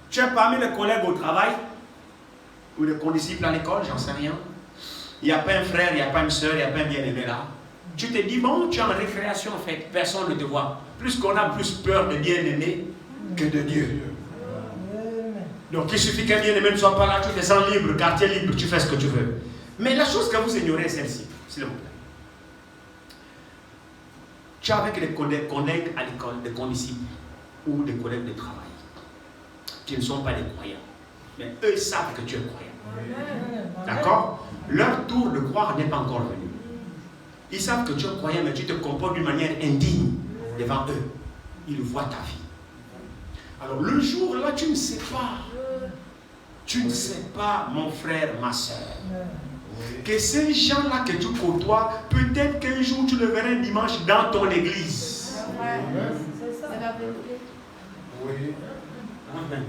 Tu es parmi les collègues au travail, ou les condisciples à l'école, j'en sais rien. Il n'y a pas un frère, il n'y a pas une soeur, il n'y a pas un bien-aimé là. Tu te dis, bon, tu es en récréation en fait, personne ne te voit. Plus qu'on a plus peur de bien-aimé que de Dieu. Donc il suffit qu'un bien-aimé ne soit pas là, tu te sens libre, quartier libre, tu fais ce que tu veux. Mais la chose que vous ignorez est celle-ci, s'il vous plaît. Tu es avec des collègues à l'école, des condisciples ou des collègues de travail qui ne sont pas des croyants. Mais eux savent que tu es croyant. D'accord? Leur tour de croire n'est pas encore venu. Ils savent que tu es croyant, mais tu te comportes d'une manière indigne devant eux. Ils voient ta vie. Alors le jour là, tu ne sais pas. Tu ne sais pas, mon frère, ma soeur, que ces gens-là que tu côtoies, peut-être qu'un jour tu le verras un dimanche dans ton église. C'est ça. C'est la vérité. Oui. Amen.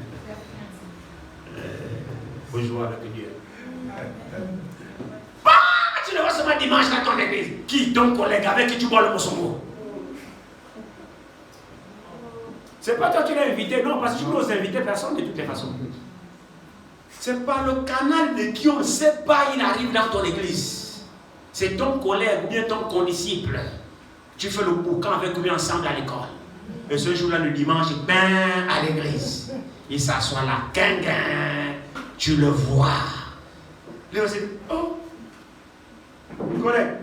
Faut jouer avec Dieu. Tu le vois seulement dimanche dans ton église. Qui? Ton collègue avec qui tu bois le moussongo. C'est pas toi qui l'as invité, non, parce que tu n'oses inviter personne de toutes les façons. C'est par le canal de qui on ne sait pas, il arrive dans ton église. C'est ton collègue ou bien ton condisciple. Tu fais le boucan avec lui ensemble à l'école. Et ce jour-là, le dimanche, ben à l'église. Il s'assoit là, quinquin, tu le vois. Lui aussi, oh, tu connais?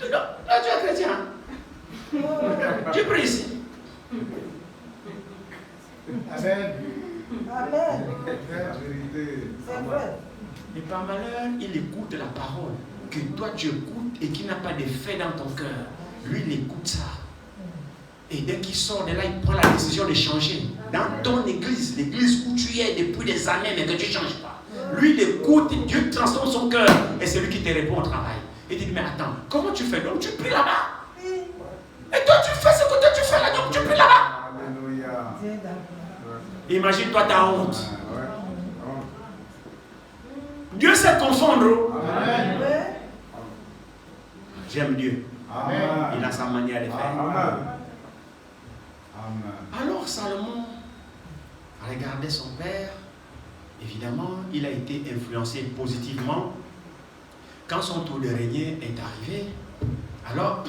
Là, tu es chrétien. Tu pries ici. Amen. Amen. Vérité. C'est vrai. Et par malheur, il écoute la parole que toi tu écoutes et qui n'a pas d'effet dans ton cœur. Lui, il écoute ça. Et dès qu'il sort de là, il prend la décision de changer. Dans ton église, l'église où tu es depuis des années, mais que tu ne changes pas. Lui, il écoute, et Dieu transforme son cœur. Et c'est lui qui te répond au travail. Et il dit, mais attends, comment tu fais? Donc tu pries là-bas. Et toi, tu fais ce que toi tu fais là, donc tu pries là-bas. Alléluia. Imagine-toi ta honte. Dieu sait confondre. Amen. J'aime Dieu. Amen. Il a sa manière de faire. Amen. Amen. Alors Salomon regardait son père. Évidemment, il a été influencé positivement. Quand son tour de régner est arrivé, alors,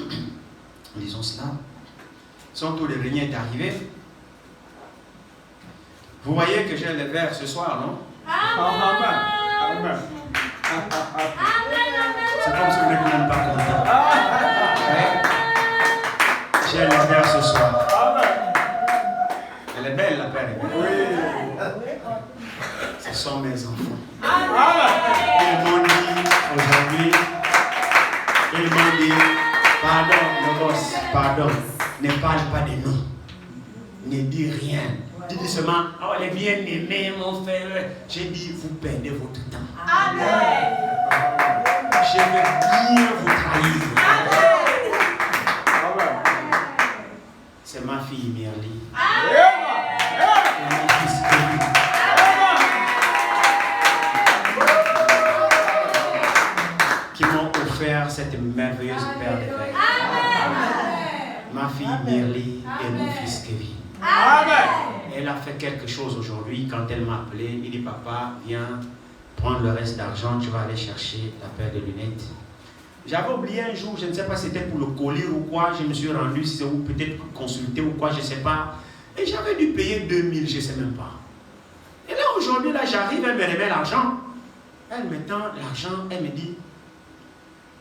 disons cela, son tour de régner est arrivé. Vous voyez que j'ai les vers ce soir, non? Amen. Amen. C'est comme si vous n'êtes même pas content. J'ai les vers ce soir. Elle est belle, la paire. Oui. Ce sont mes enfants. Amen. Ils m'ont dit aujourd'hui, ils m'ont dit, pardon, le boss, pardon, ne parle pas de nous. Ne dis rien. Dis seulement, oh les bien-aimés, mon frère. J'ai dit, vous perdez votre temps. Amen. Je vais bien vous trahir. Amen. C'est ma fille Mirly. Amen. Et mon fils Kevin. Qui m'ont offert cette merveilleuse paire de verres. Ma fille Mirly et mon fils Kevin. Amen. Elle a fait quelque chose aujourd'hui quand elle m'a appelé. Il dit, papa, viens prendre le reste d'argent, tu vas aller chercher la paire de lunettes. J'avais oublié un jour, je ne sais pas si c'était pour le colis ou quoi, je me suis rendu, ou peut-être consulter ou quoi, je ne sais pas. Et j'avais dû payer 2000, je ne sais même pas. Et là aujourd'hui, là j'arrive, elle me remet l'argent. Elle me tend l'argent, elle me dit,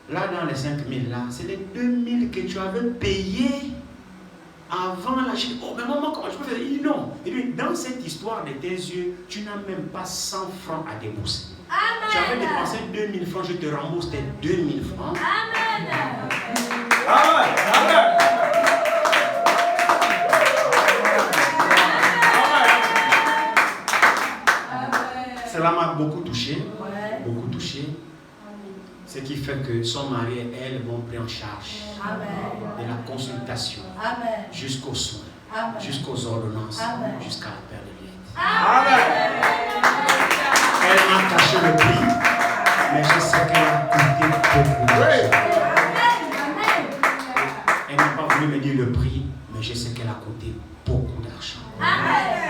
là dans les 5000 là, c'est les 2000 que tu avais payé avant là. Je dis, oh mais maman, comment je peux faire? Il dit non. Et puis dans cette histoire de tes yeux, tu n'as même pas 100 francs à débourser. Amen. Tu avais dépensé 2000 francs, je te rembourse tes 2000 francs. Amen. Amen. Cela m'a beaucoup touché. Beaucoup touché. Ce qui fait que son mari et elle m'ont pris en charge de la consultation jusqu'aux soins, jusqu'aux ordonnances, jusqu'à la paire de lunettes. Amen. Elle m'a caché le prix, mais je sais qu'elle a coûté beaucoup d'argent. Elle n'a pas voulu me dire le prix, mais je sais qu'elle a coûté beaucoup d'argent.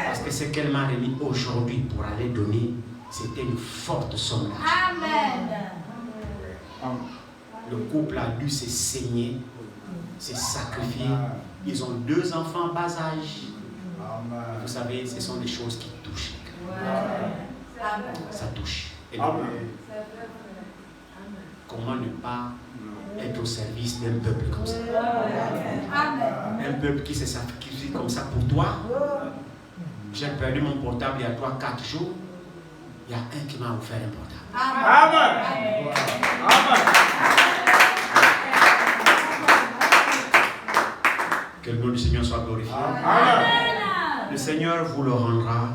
Parce que ce qu'elle m'a remis aujourd'hui pour aller donner, c'était une forte somme d'argent. Le couple a dû se saigner, se sacrifier. Ils ont 2 enfants bas âge. Vous savez, ce sont des choses qui touchent. Ça touche. Et donc, comment ne pas être au service d'un peuple comme ça? Un peuple qui se sacrifie comme ça pour toi. J'ai perdu mon portable il y a 3-4 jours. Il y a un qui m'a offert un portable. Amen. Amen. Que le nom du Seigneur soit glorifié. Amen. Le Seigneur vous le rendra.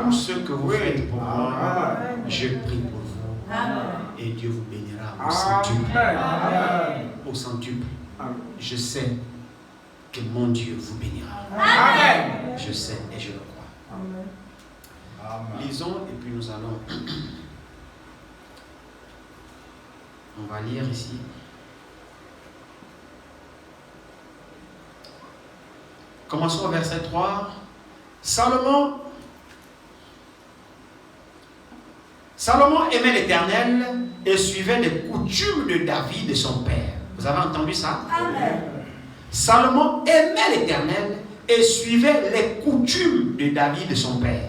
Tout ce que vous faites pour moi, je prie pour vous. Et Dieu vous bénira au centuple. Au centuple. Je sais que mon Dieu vous bénira. Amen. Je sais et je le crois. Lisons et puis nous allons. On va lire ici. Commençons au verset 3. Salomon aimait l'Éternel et suivait les coutumes de David et son père. Vous avez entendu ça? Amen. Salomon aimait l'Éternel et suivait les coutumes de David et son père.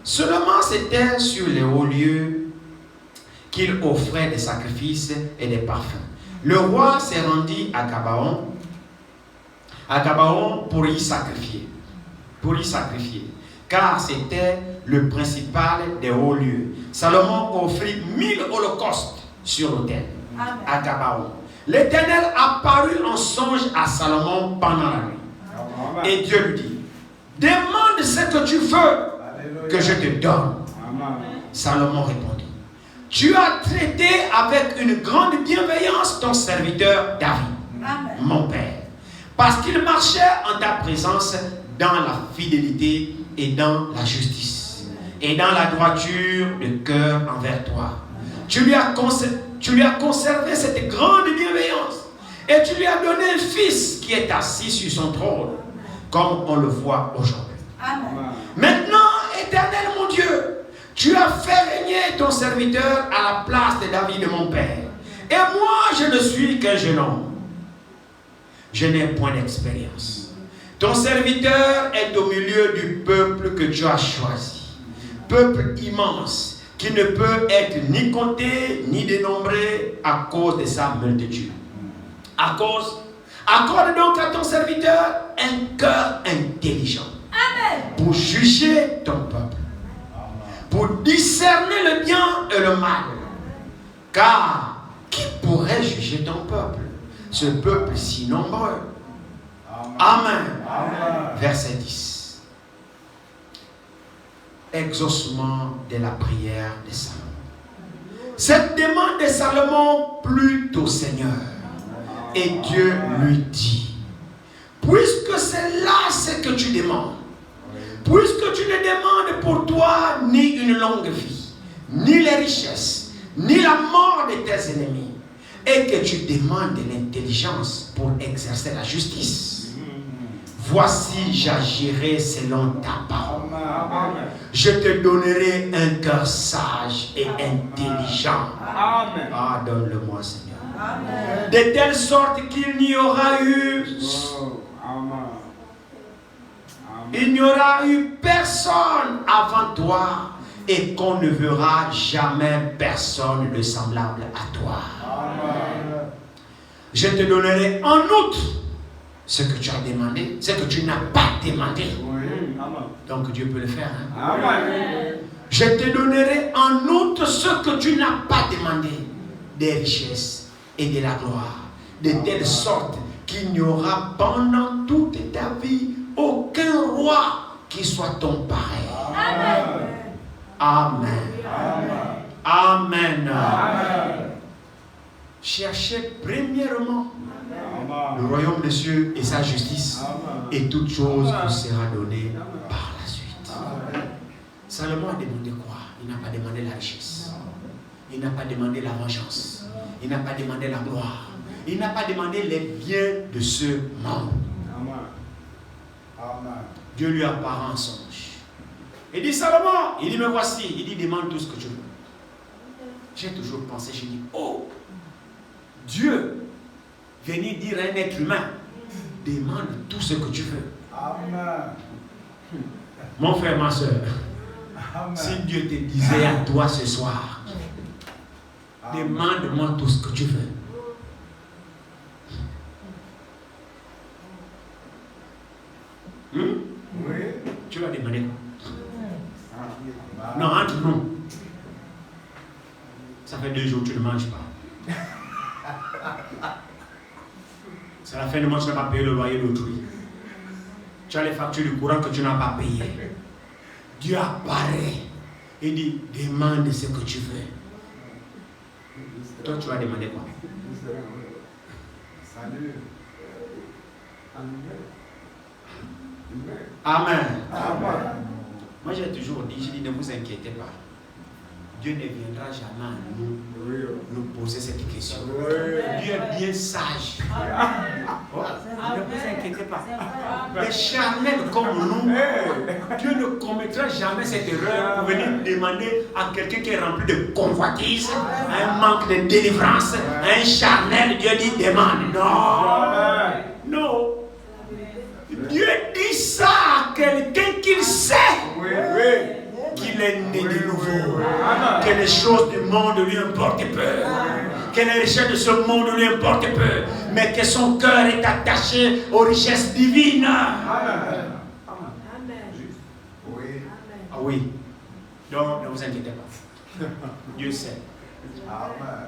Seulement c'était sur les hauts lieux qu'il offrait des sacrifices et des parfums. Le roi s'est rendu à Gabaon pour y sacrifier, car c'était le principal des hauts lieux. Salomon offrit 1000 holocaustes sur l'autel à Gabaon. L'Éternel apparut en songe à Salomon pendant la nuit. Et Dieu lui dit, demande ce que tu veux que je te donne. Salomon répondit, tu as traité avec une grande bienveillance ton serviteur David, mon père, parce qu'il marchait en ta présence dans la fidélité et dans la justice et dans la droiture de cœur envers toi. Tu lui as conservé cette grande bienveillance et tu lui as donné un fils qui est assis sur son trône, comme on le voit aujourd'hui. Maintenant, Éternel mon Dieu, tu as fait régner ton serviteur à la place de David mon père. Et moi, je ne suis qu'un jeune homme. Je n'ai point d'expérience. Ton serviteur est au milieu du peuple que tu as choisi. Peuple immense qui ne peut être ni compté ni dénombré à cause de sa multitude. Accorde donc à ton serviteur un cœur intelligent. Pour juger ton peuple. Pour discerner le bien et le mal. Car qui pourrait juger ton peuple? Ce peuple si nombreux. Amen. Verset 10. Exaucement de la prière de Salomon. Cette demande de Salomon plut au Seigneur. Et Dieu lui dit, puisque c'est là ce que tu demandes, puisque tu ne demandes pour toi ni une longue vie, ni les richesses, ni la mort de tes ennemis, et que tu demandes de l'intelligence pour exercer la justice, voici j'agirai selon ta parole. Je te donnerai un cœur sage et intelligent. Ah, donne-le-moi, Seigneur. De telle sorte qu'il n'y aura eu personne avant toi et qu'on ne verra jamais personne de semblable à toi. Je te donnerai en outre ce que tu as demandé, ce que tu n'as pas demandé. Donc Dieu peut le faire. Je te donnerai en outre ce que tu n'as pas demandé, des richesses et de la gloire, de telle sorte qu'il n'y aura pendant toute ta vie aucun roi qui soit ton pareil. Amen. Amen. Cherchez premièrement le royaume des cieux et sa justice, et toute chose vous sera donnée par la suite. Salomon a demandé quoi? Il n'a pas demandé la richesse. Il n'a pas demandé la vengeance. Il n'a pas demandé la gloire. Il n'a pas demandé les biens de ce monde. Dieu lui apparaît en songe. Il dit, Salomon, il dit, me voici. Il dit, demande tout ce que tu veux. J'ai toujours pensé, j'ai dit, oh, Dieu, venir dire à un être humain, demande tout ce que tu veux. Mon frère, ma soeur, si Dieu te disait à toi ce soir, demande-moi tout ce que tu veux. Oui. Tu vas demander quoi? Non, entre nous. Ça fait 2 jours que tu ne manges pas. C'est la fin du mois, tu n'as pas payé le loyer d'autrui. Tu as les factures du courant que tu n'as pas payées. Dieu apparaît et dit, demande ce que tu veux. Toi, tu vas demander quoi? Salut. Amen. Moi, j'ai toujours dit, ne vous inquiétez pas. Dieu ne viendra jamais à nous poser cette question. Dieu est bien sage. Oh, ne vous inquiétez pas. Mais charnel comme nous, Dieu ne commettra jamais cette erreur pour venir demander à quelqu'un qui est rempli de convoitise, un manque de délivrance, un charnel. Dieu dit demande. Non. Non. Dieu dit ça à quelqu'un qu'il sait qui qu'il est né de nouveau. Que les choses du monde lui importent peu. Que les richesses de ce monde lui importent peu. Mais que son cœur est attaché aux richesses divines. Amen. Oui. Ah oui. Donc, ne vous inquiétez pas. Dieu sait. Amen.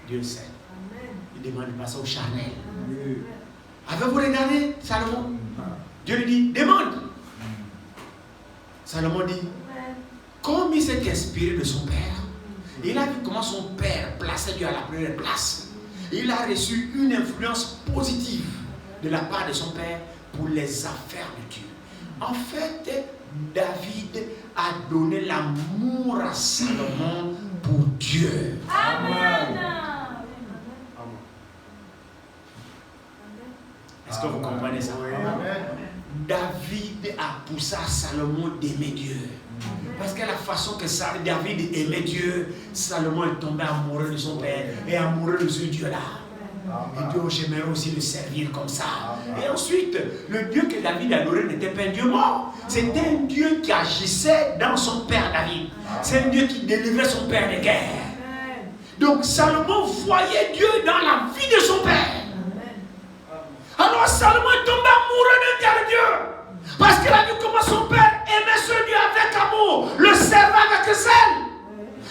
Dieu sait. Il demande de passer au charnel. Oui. Avez-vous regardé Salomon? Dieu lui dit, demande. Salomon dit, comme il s'est inspiré de son père, il a vu comment son père plaçait Dieu à la première place. Il a reçu une influence positive de la part de son père pour les affaires de Dieu. En fait, David a donné l'amour à Salomon pour Dieu. Amen. Est-ce que vous comprenez ça? David a poussé à Salomon d'aimer Dieu. Parce que la façon que David aimait Dieu, Salomon est tombé amoureux de son père et amoureux de ce Dieu-là. Et Dieu, j'aimerais aussi le servir comme ça. Et ensuite, le Dieu que David adorait n'était pas un Dieu mort. C'était un Dieu qui agissait dans son père David. C'est un Dieu qui délivrait son père des guerres. Donc Salomon voyait Dieu dans la vie de son père. Alors Salomon est tombé amoureux d'un tel Dieu. Parce qu'il a vu comment son père aimait ce Dieu avec amour, le servait avec zèle.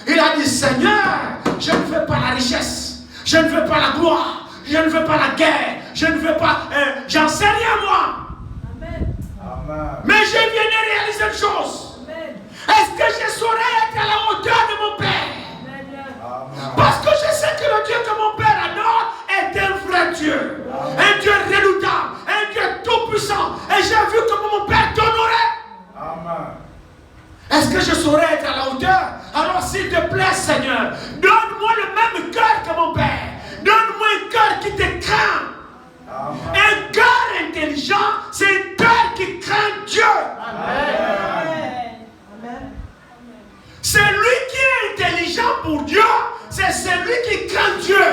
Il a dit, Seigneur, je ne veux pas la richesse, je ne veux pas la gloire, je ne veux pas la guerre, je ne veux pas, j'en sais rien moi. Amen. Mais je viens de réaliser une chose. Est-ce que je saurais être à la hauteur de mon père? Amen. Parce que je sais que le Dieu que mon père adore est un vrai Dieu. Un Dieu redoutable, un Dieu tout-puissant. Et j'ai vu comment mon père t'honorait. Amen. Est-ce que je saurais être à la hauteur? Alors s'il te plaît, Seigneur, donne-moi le même cœur que mon père. Donne-moi un cœur qui te craint. Amen. Un cœur intelligent, c'est un cœur qui craint Dieu. Amen. Amen. Celui qui est intelligent pour Dieu, c'est celui qui craint Dieu.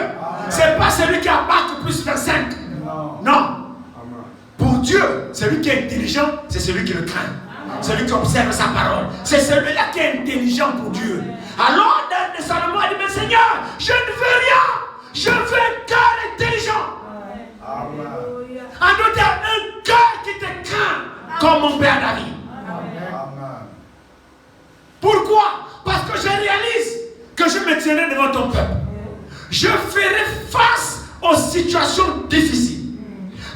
C'est pas celui qui a bac plus 25. Non. Pour Dieu, celui qui est intelligent, c'est celui qui le craint. Celui qui observe sa parole. C'est celui-là qui est intelligent pour Dieu. Alors, Salomon a dit, mais Seigneur, je ne veux rien. Je veux un cœur intelligent. En d'autres termes, un cœur qui te craint, comme mon père David. Pourquoi? Parce que je réalise que je me tiendrai devant ton peuple. Je ferai face aux situations difficiles.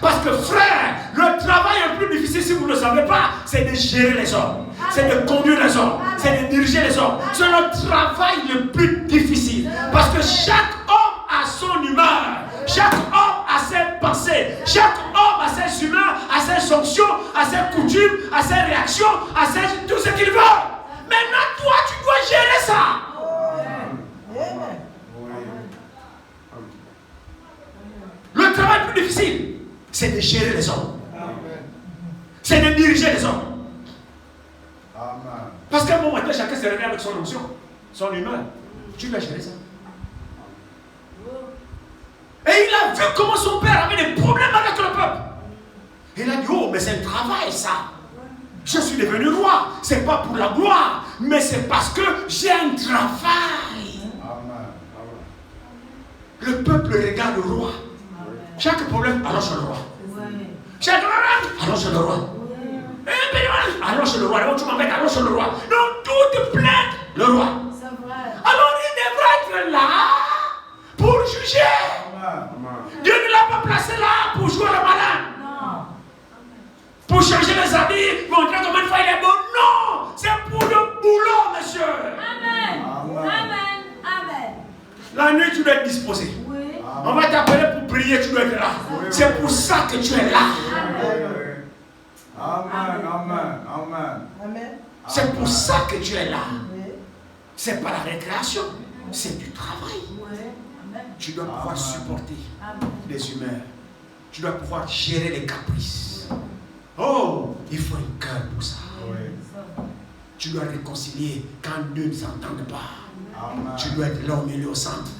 Parce que frère, le travail le plus difficile, si vous ne le savez pas, c'est de gérer les hommes. C'est de conduire les hommes. C'est de diriger les hommes. C'est le travail le plus difficile. Parce que chaque homme a son humeur. Chaque homme a ses pensées. Chaque homme a ses humeurs, a ses fonctions, a ses coutumes, a ses réactions, a tout ce qu'il veut. Maintenant, toi, tu dois gérer ça. Le travail le plus difficile, c'est de gérer les hommes. C'est de diriger les hommes. Parce qu'à un moment donné, chacun se réveille avec son onction, son humeur. Tu dois gérer ça. Et il a vu comment son père avait des problèmes avec le peuple. Il a dit, oh, mais c'est un travail ça. Je suis devenu roi. C'est pas pour la gloire, mais c'est parce que j'ai un travail. Le peuple regarde le roi. Chaque problème, allons chez le roi. Chaque problème, allons chez le roi. Allons chez le roi. Tu m'embêtes, allons chez le roi. Donc, toute plainte, le roi. Alors, il devrait être là pour juger. Dieu ne l'a pas placé là pour jouer le malin. Pour changer les habits, montrer comment une fois il est bon. Non, c'est pour le boulot, monsieur. Amen. Amen. Amen. La nuit, tu dois être disposé. On va t'appeler pour prier, tu dois être là. C'est pour ça que tu es là. Amen, amen, amen. C'est pour ça que tu es là. C'est pas la récréation, c'est du travail. Tu dois pouvoir supporter les humeurs. Tu dois pouvoir gérer les caprices. Oh, il faut un cœur pour ça. Tu dois réconcilier quand deux ne s'entendent pas. Tu dois être là au milieu, au centre.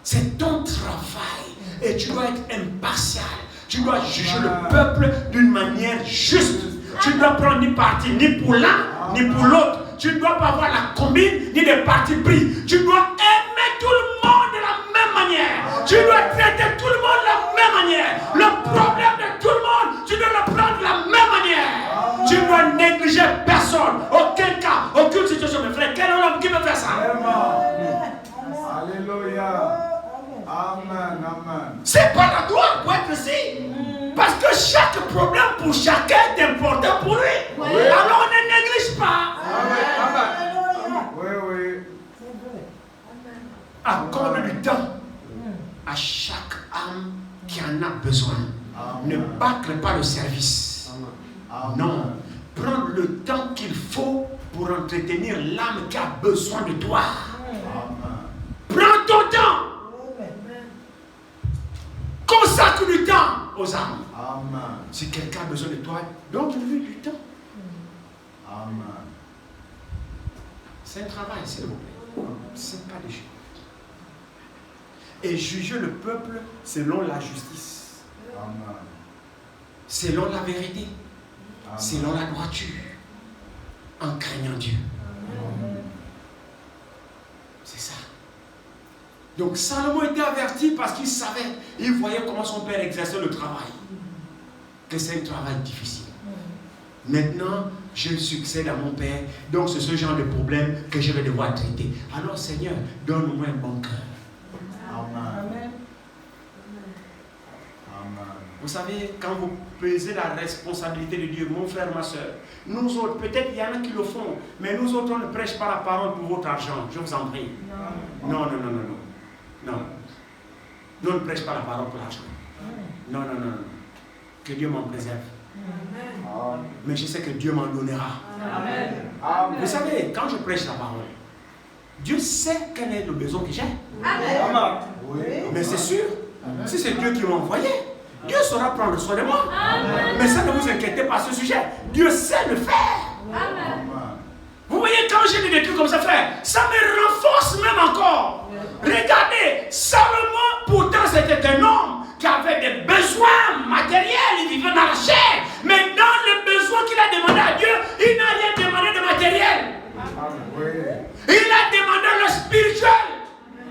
C'est ton travail. Et tu dois être impartial. Tu dois juger le peuple d'une manière juste. Tu ne dois prendre ni parti ni pour l'un ni pour l'autre. Tu ne dois pas avoir la combine ni des partis pris. Tu dois aimer tout le monde de la même manière. Tu dois traiter tout le monde de la même manière. Le problème de tout le monde, tu dois le prendre de la même manière. Tu ne dois négliger personne. Aucun cas, aucune situation. Mes frères, quel est l'homme qui peut faire ça? Alléluia. Amen. Amen. C'est pas la gloire pour être ici. Parce que chaque problème pour chacun est important pour lui. Oui. Alors on ne néglige pas. Amen. Oui, oui. Accorde du temps à chaque âme qui en a besoin. Amen. Ne bâcle pas le service. Amen. Non. Prends le temps qu'il faut pour entretenir l'âme qui a besoin de toi. Amen. Prends ton temps. Consacre du temps aux âmes. Amen. Si quelqu'un a besoin de toi, donne-lui du temps. Amen. C'est un travail, s'il vous plaît. Ce n'est pas des choses. Et juger le peuple selon la justice. Amen. Selon la vérité. Amen. Selon la droiture. En craignant Dieu. Amen. C'est ça. Donc Salomon était averti parce qu'il savait, il voyait comment son père exerçait le travail. Que c'est un travail difficile. Maintenant, je succède à mon père, donc c'est ce genre de problème que je vais devoir traiter. Alors Seigneur, donne-moi un bon cœur. Amen. Amen. Vous savez, quand vous pesez la responsabilité de Dieu, mon frère, ma soeur, nous autres, peut-être il y en a qui le font, mais nous autres, on ne prêche pas la parole pour votre argent, je vous en prie. Non, non, non, non, non. Non. Nous ne prêchons pas la parole pour l'argent. Non, non, non, non. Que Dieu m'en préserve. Amen. Mais je sais que Dieu m'en donnera. Amen. Amen. Vous savez, quand je prêche la parole, Dieu sait quel est le besoin que j'ai. Amen. Oui. Mais c'est sûr, si c'est Dieu qui m'a envoyé, Dieu saura prendre soin de moi. Amen. Mais ça, ne vous inquiétez pas à ce sujet. Dieu sait le faire. Amen. Vous voyez, quand j'ai des trucs comme ça, frère, ça me renforce même encore. Regardez, Salomon, pourtant c'était un homme qui avait des besoins matériels, il vivait dans la chair. Mais dans les besoins qu'il a demandé à Dieu, il n'a rien demandé de matériel. Oui. Il a demandé le spirituel.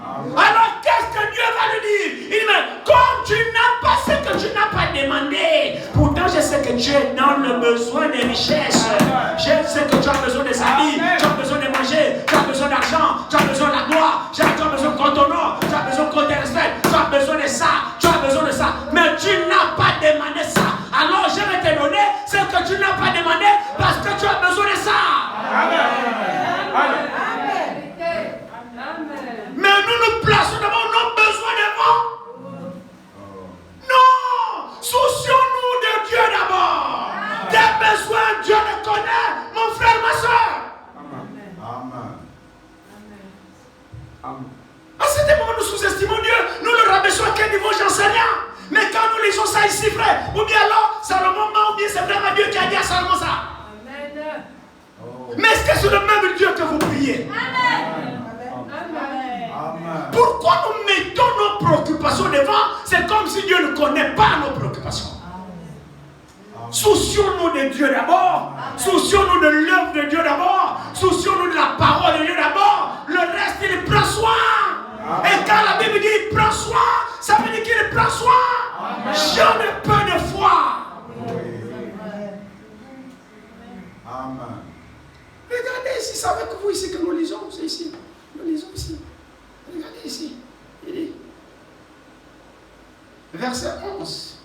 Amen. Alors qu'est-ce que Dieu va lui dire? Il dit, mais comme tu n'as pas ce que tu n'as pas demandé, pourtant je sais que Dieu est dans le besoin des richesses. Je sais que tu as besoin des amis, tu as besoin de manger, tu as besoin d'argent, tu as besoin de la gloire, tu as besoin qu'on t'honore, tu as besoin qu'on te respecte, tu as besoin de ça, tu as besoin de ça. Mais tu n'as pas demandé ça. Alors je vais te donner ce que tu n'as pas demandé parce que tu as besoin de ça. Amen. Amen. Mais nous nous plaçons devant nos besoins devant. Non! Soucions-nous de Dieu d'abord. Tes besoins, Dieu les connaît, mon frère, ma soeur. Amen. Amen. À cet moment, nous sous-estimons Dieu. Nous le rabaissons à quel niveau, j'en sais rien. Mais quand nous lisons ça ici, frère, ou bien alors, Salomon ment, ou bien c'est vraiment Dieu qui a dit à Salomon ça. Oh. Mais est-ce que c'est le même Dieu que vous priez? Amen. Pourquoi nous mettons nos préoccupations devant? C'est comme si Dieu ne connaît pas nos préoccupations. Soucions-nous de Dieu d'abord. Soucions-nous de l'œuvre de Dieu d'abord. Soucions-nous de la parole de Dieu d'abord. Le reste, il prend soin. Et quand la Bible dit il prend soin, ça veut dire qu'il prend soin. Jamais peu de foi. Amen. Regardez ici, c'est avec vous ici que nous lisons. C'est ici. Nous lisons ici. Regardez ici. Il dit, verset 11.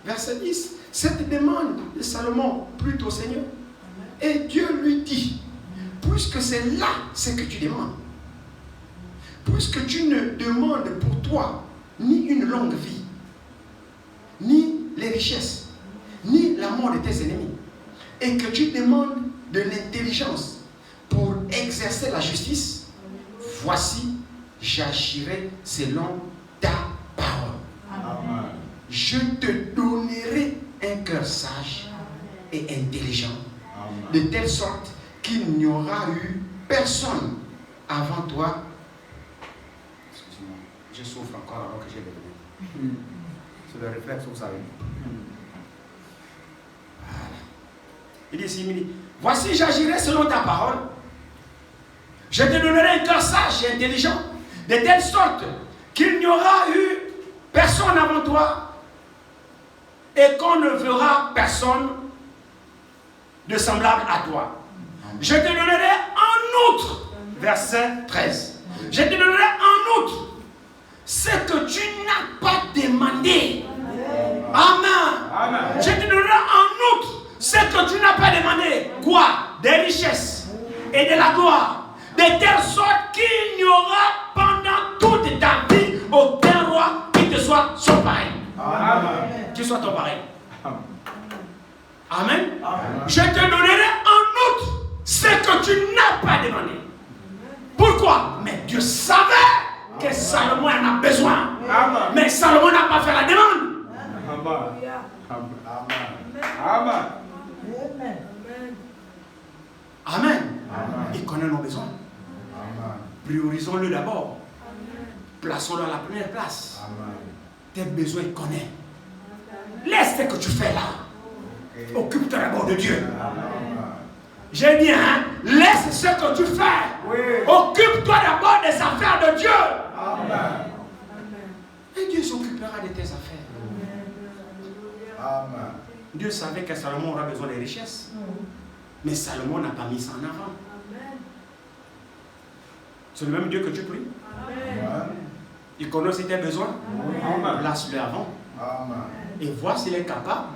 Verset 10. Cette demande de Salomon plut au Seigneur. Et Dieu lui dit, puisque c'est là ce que tu demandes, puisque tu ne demandes pour toi ni une longue vie, ni les richesses, ni la mort de tes ennemis, et que tu demandes de l'intelligence pour exercer la justice, voici, j'agirai selon ta parole. Amen. Je te donnerai un cœur sage et intelligent, Amen. de telle sorte qu'il n'y aura eu personne avant toi. Excuse-moi, je souffre encore alors que j'ai besoin. C'est le réflexe, vous savez. Voilà. Il dit ici, voici, j'agirai selon ta parole. Je te donnerai un cœur sage et intelligent, de telle sorte qu'il n'y aura eu personne avant toi et qu'on ne verra personne de semblable à toi. Je te donnerai en outre, verset 13, je te donnerai en outre ce que tu n'as pas demandé. Amen. Amen. Je te donnerai en outre ce que tu n'as pas demandé. Quoi? Des richesses et de la gloire. De telle sorte qu'il n'y aura pendant toute ta vie aucun roi qui te soit son pareil. Amen. Qui soit ton pareil. Amen. Amen. Je te donnerai en outre ce que tu n'as pas demandé. Pourquoi? Mais Dieu savait que Salomon en a besoin. Amen. Mais Salomon n'a pas fait la demande. Amen. Amen. Il connaît nos besoins. Priorisons-le d'abord. Plaçons-le à la première place. Tes besoins, il connaît. Laisse ce que tu fais là. Occupe-toi d'abord de Dieu. J'ai dit, hein, laisse ce que tu fais. Oui. Occupe-toi d'abord des affaires de Dieu. Amen. Et Dieu s'occupera de tes affaires. Dieu savait que Salomon aura besoin des richesses. Mais Salomon n'a pas mis ça en avant. C'est le même Dieu que tu pries. Il connaît aussi tes besoins. Amen. Place-le avant. Et vois s'il est capable.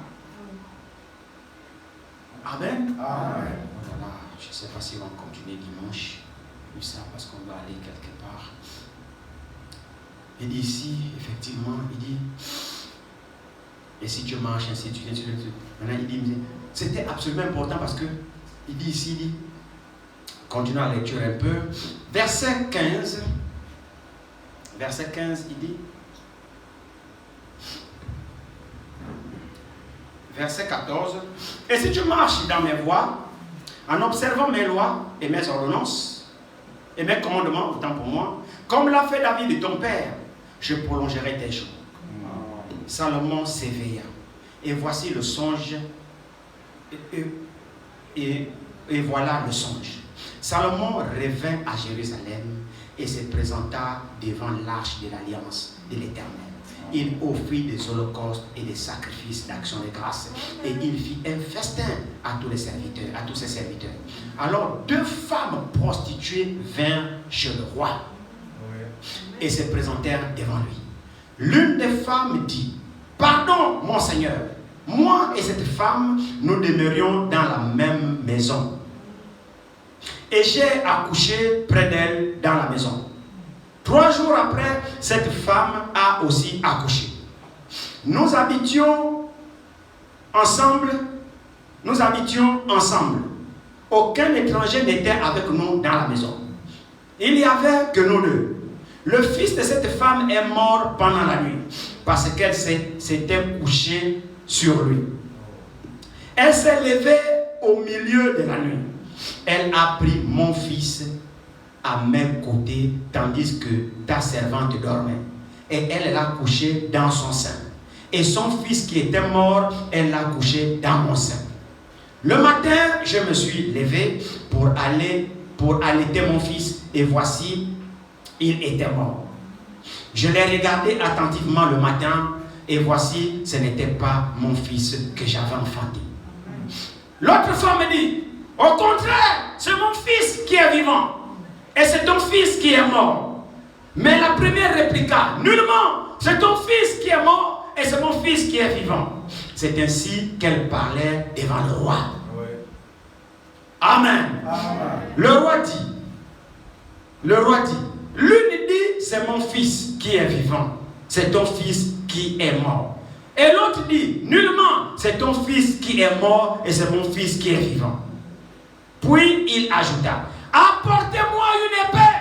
Amen. Voilà, je ne sais pas si on va continuer dimanche. Ou ça, parce qu'on va aller quelque part. Il dit ici, effectivement, il dit, et si tu marches ainsi de suite, maintenant il dit, c'était absolument important parce que, il dit ici, il dit, continue la lecture un peu, verset 15, il dit, verset 14, et si tu marches dans mes voies, en observant mes lois et mes ordonnances, et mes commandements, autant pour moi, comme l'a fait David et ton père, je prolongerai tes jours. Salomon s'éveilla, et voici le songe, et voilà le songe. Salomon revint à Jérusalem et se présenta devant l'arche de l'alliance de l'Éternel. Il offrit des holocaustes et des sacrifices d'action de grâce, et il fit un festin à tous les serviteurs, à tous ses serviteurs. Alors 2 femmes prostituées vinrent chez le roi et se présentèrent devant lui. L'une des femmes dit, pardon, mon Seigneur, moi et cette femme, nous demeurions dans la même maison. Et j'ai accouché près d'elle dans la maison. 3 jours après, cette femme a aussi accouché. Nous habitions ensemble. Aucun étranger n'était avec nous dans la maison. Il n'y avait que nous 2. Le fils de cette femme est mort pendant la nuit parce qu'elle s'était couchée sur lui. Elle s'est levée au milieu de la nuit. Elle a pris mon fils à mes côtés tandis que ta servante dormait. Et elle l'a couché dans son sein. Et son fils qui était mort, elle l'a couché dans mon sein. Le matin, je me suis levé pour allaiter mon fils. Et voici, il était mort. Je l'ai regardé attentivement le matin. Et voici, ce n'était pas mon fils que j'avais enfanté. L'autre femme me dit, au contraire, c'est mon fils qui est vivant. Et c'est ton fils qui est mort. Mais la première répliqua, nullement, c'est ton fils qui est mort et c'est mon fils qui est vivant. C'est ainsi qu'elle parlait devant le roi. Amen. Le roi dit, l'une dit, c'est mon fils qui est vivant, c'est ton fils qui est mort. Et l'autre dit, nullement, c'est ton fils qui est mort et c'est mon fils qui est vivant. Puis il ajouta, apportez-moi une épée.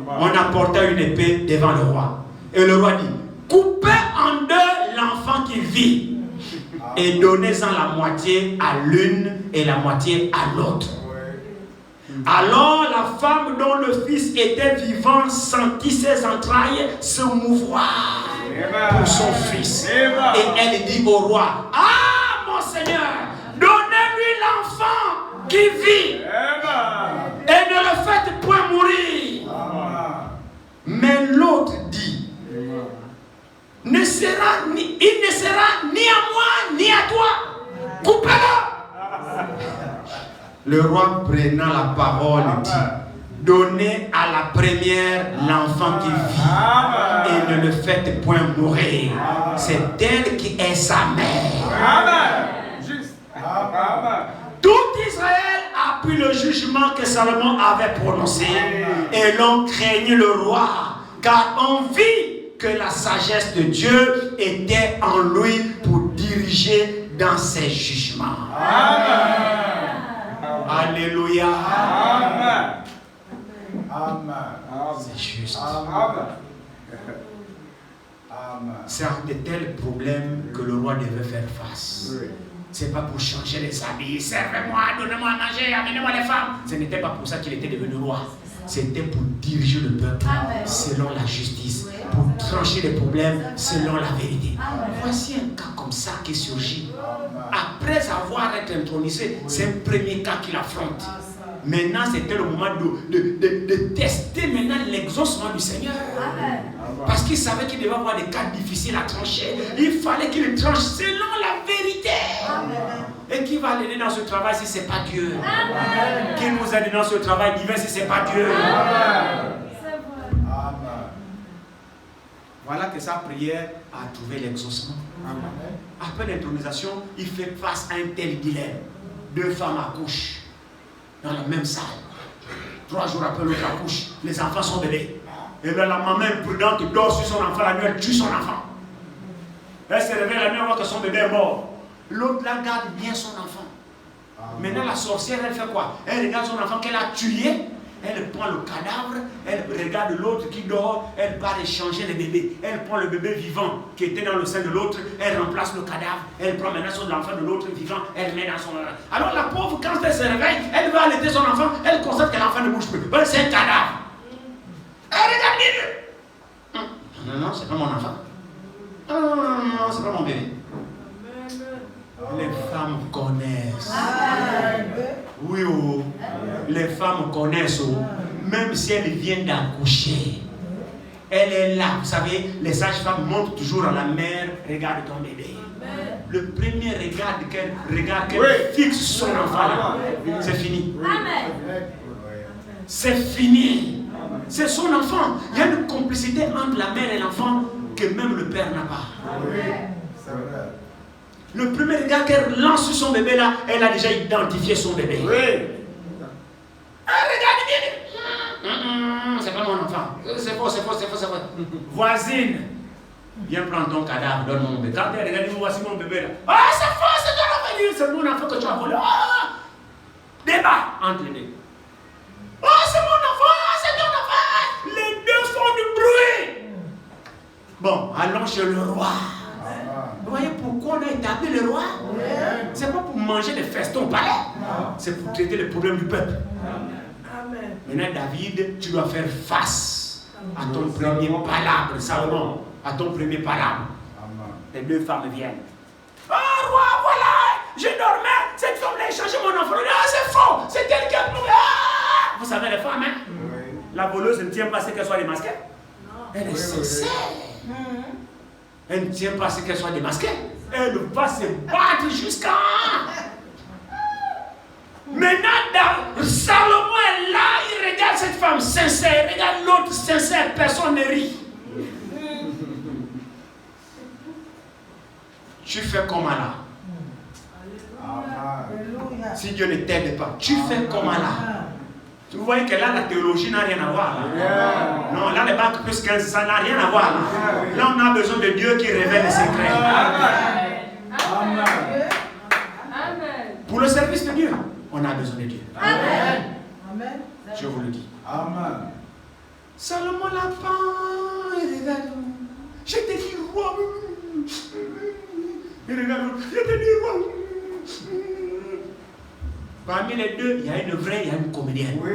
On apporta une épée devant le roi. Et le roi dit, coupez en 2 l'enfant qui vit et donnez-en la moitié à l'une et la moitié à l'autre. Alors la femme dont le fils était vivant sentit ses entrailles se mouvoir pour son fils. Et elle dit au roi, ah mon Seigneur, donnez-lui l'enfant qui vit. Et ne le faites point mourir. Mais l'autre dit, il ne sera ni à moi ni à toi. Coupez-le. Le roi prenant la parole dit, donnez à la première l'enfant qui vit et ne le faites point mourir. C'est elle qui est sa mère. Tout Israël a pris le jugement que Salomon avait prononcé et l'on craignit le roi, car on vit que la sagesse de Dieu était en lui pour diriger dans ses jugements. Alléluia. C'est juste. C'est un de tels problèmes que le roi devait faire face. C'est pas pour changer les habits, servez-moi, donnez-moi à manger, amenez-moi les femmes. Ce n'était pas pour ça qu'il était devenu roi. C'était pour diriger le peuple selon la justice, pour trancher les problèmes selon la vérité. Voici un cas comme ça qui surgit. Après avoir été intronisé, c'est un premier cas qu'il affronte. Maintenant, c'était le moment de tester maintenant l'exaucement du Seigneur. Parce qu'il savait qu'il devait avoir des cas difficiles à trancher. Il fallait qu'il tranche selon la vérité. Et qui va l'aider dans ce travail si ce n'est pas Dieu? Qui nous aide dans ce travail divin si ce n'est pas Dieu? Voilà que sa prière a trouvé l'exaucement. Après l'intronisation, il fait face à un tel dilemme. 2 femmes accouchent dans la même salle. 3 jours après, l'autre accouche. Les enfants sont bébés. Et bien la maman imprudente dort sur son enfant la nuit, elle tue son enfant. Elle se réveille la nuit, elle voit que son bébé est mort. L'autre la garde bien son enfant. Maintenant la sorcière, elle fait quoi? Elle regarde son enfant qu'elle a tué. Elle prend le cadavre, elle regarde l'autre qui dort, elle part échanger les bébés. Elle prend le bébé vivant qui était dans le sein de l'autre, elle remplace le cadavre, elle prend maintenant l'enfant de l'autre vivant, elle met dans son... Alors la pauvre, quand elle se réveille, elle va allaiter son enfant, elle constate que l'enfant ne bouge plus. Ben, c'est un cadavre. Elle regarde bien. Non, c'est pas mon enfant. Non, c'est pas mon bébé. Les femmes connaissent. Oui, oh. Les femmes connaissent. Oh. Même si elles viennent d'accoucher, elle est là. Vous savez, les sages-femmes montrent toujours à la mère, regarde ton bébé. Le premier regard qu'elle fixe son enfant là, c'est fini. C'est fini. C'est son enfant. Il y a une complicité entre la mère et l'enfant que même le père n'a pas. Le premier regard qu'elle lance sur son bébé là, elle a déjà identifié son bébé. Regarde bien. C'est pas mon enfant. C'est faux. Voisine, viens prendre ton cadavre, donne-moi mon bébé. Quand elle regarde, voici mon bébé là. Ah, c'est faux, c'est ton enfant. C'est mon enfant que tu as volé. Débat entre les deux. Oh, c'est mon enfant, c'est ton enfant. Les deux font du bruit. Bon, allons chez le roi. Vous voyez pourquoi on a établi le roi? C'est pas pour manger des festons au palais. C'est pour traiter les problèmes du peuple. Maintenant, David, tu dois faire face à ton premier palabre, Salomon, à ton premier palabre. Les 2 femmes viennent. Ah, roi, voilà, je dormais, cette femme a échangé mon enfant. Ah, c'est faux, c'est elle qui a trouvé. Ah! Vous savez, les femmes, hein? La voleuse ne tient pas à ce qu'elle soit démasquée. Elle est sincère. Elle ne tient pas à ce qu'elle soit démasquée. Elle va se battre jusqu'à... Maintenant, Salomon est là, il regarde cette femme sincère, il regarde l'autre sincère, personne ne rit. Tu fais comment là? Si Dieu ne t'aide pas, tu fais comment là? Vous voyez que là, la théologie n'a rien à voir. Là. Non, là, les bacs plus 15, ça n'a rien à voir. Là, on a besoin de Dieu qui révèle les secrets. Amen. Pour le service de Dieu, on a besoin de Dieu. Amen. Je vous le dis. Amen. Salomon lapin, il regarde. Je te dis roi. Il regarde. Je te dis roi. Parmi les deux, il y a une vraie, il y a une comédienne. Oui.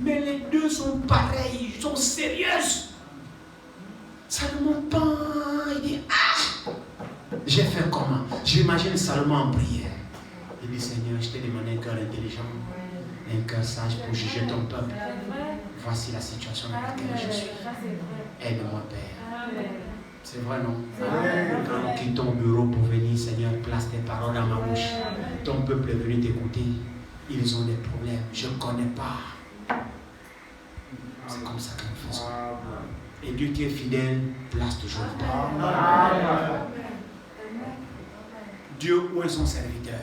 Mais les deux sont pareils, ils sont sérieuses. Salomon peint, il dit, ah, j'ai fait comment? J'imagine Salomon en prière. Il dis, Seigneur, je t'ai demandé un cœur intelligent, un cœur sage pour juger ton peuple. Voici la situation dans laquelle je suis. Aide-moi, Père. C'est vrai, non? Quand nous quittons ton bureau pour venir, Seigneur, place tes paroles dans ma bouche. Ton peuple est venu t'écouter. Ils ont des problèmes. Je ne connais pas. C'est comme ça que nous faisons. Et Dieu qui est fidèle, place toujours le temps. Dieu, où est son serviteur?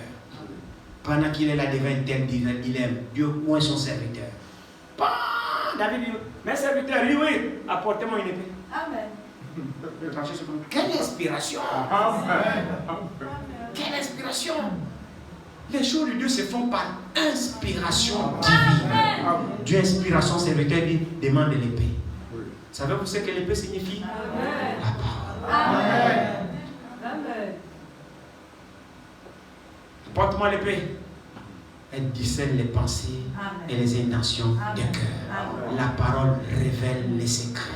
Pendant qu'il est là devant un tel dilemme, Dieu, où est son serviteur? David dit, mes serviteurs, oui, apportez-moi une épée. Amen. Quelle inspiration! Quelle inspiration! Les choses de Dieu se font par inspiration divine. Dieu inspire à son serviteur, dit, demande l'épée. Savez-vous ce que l'épée signifie? La parole. Amen. Porte-moi l'épée. Elle discerne les pensées et les intentions du cœur. La parole révèle les secrets.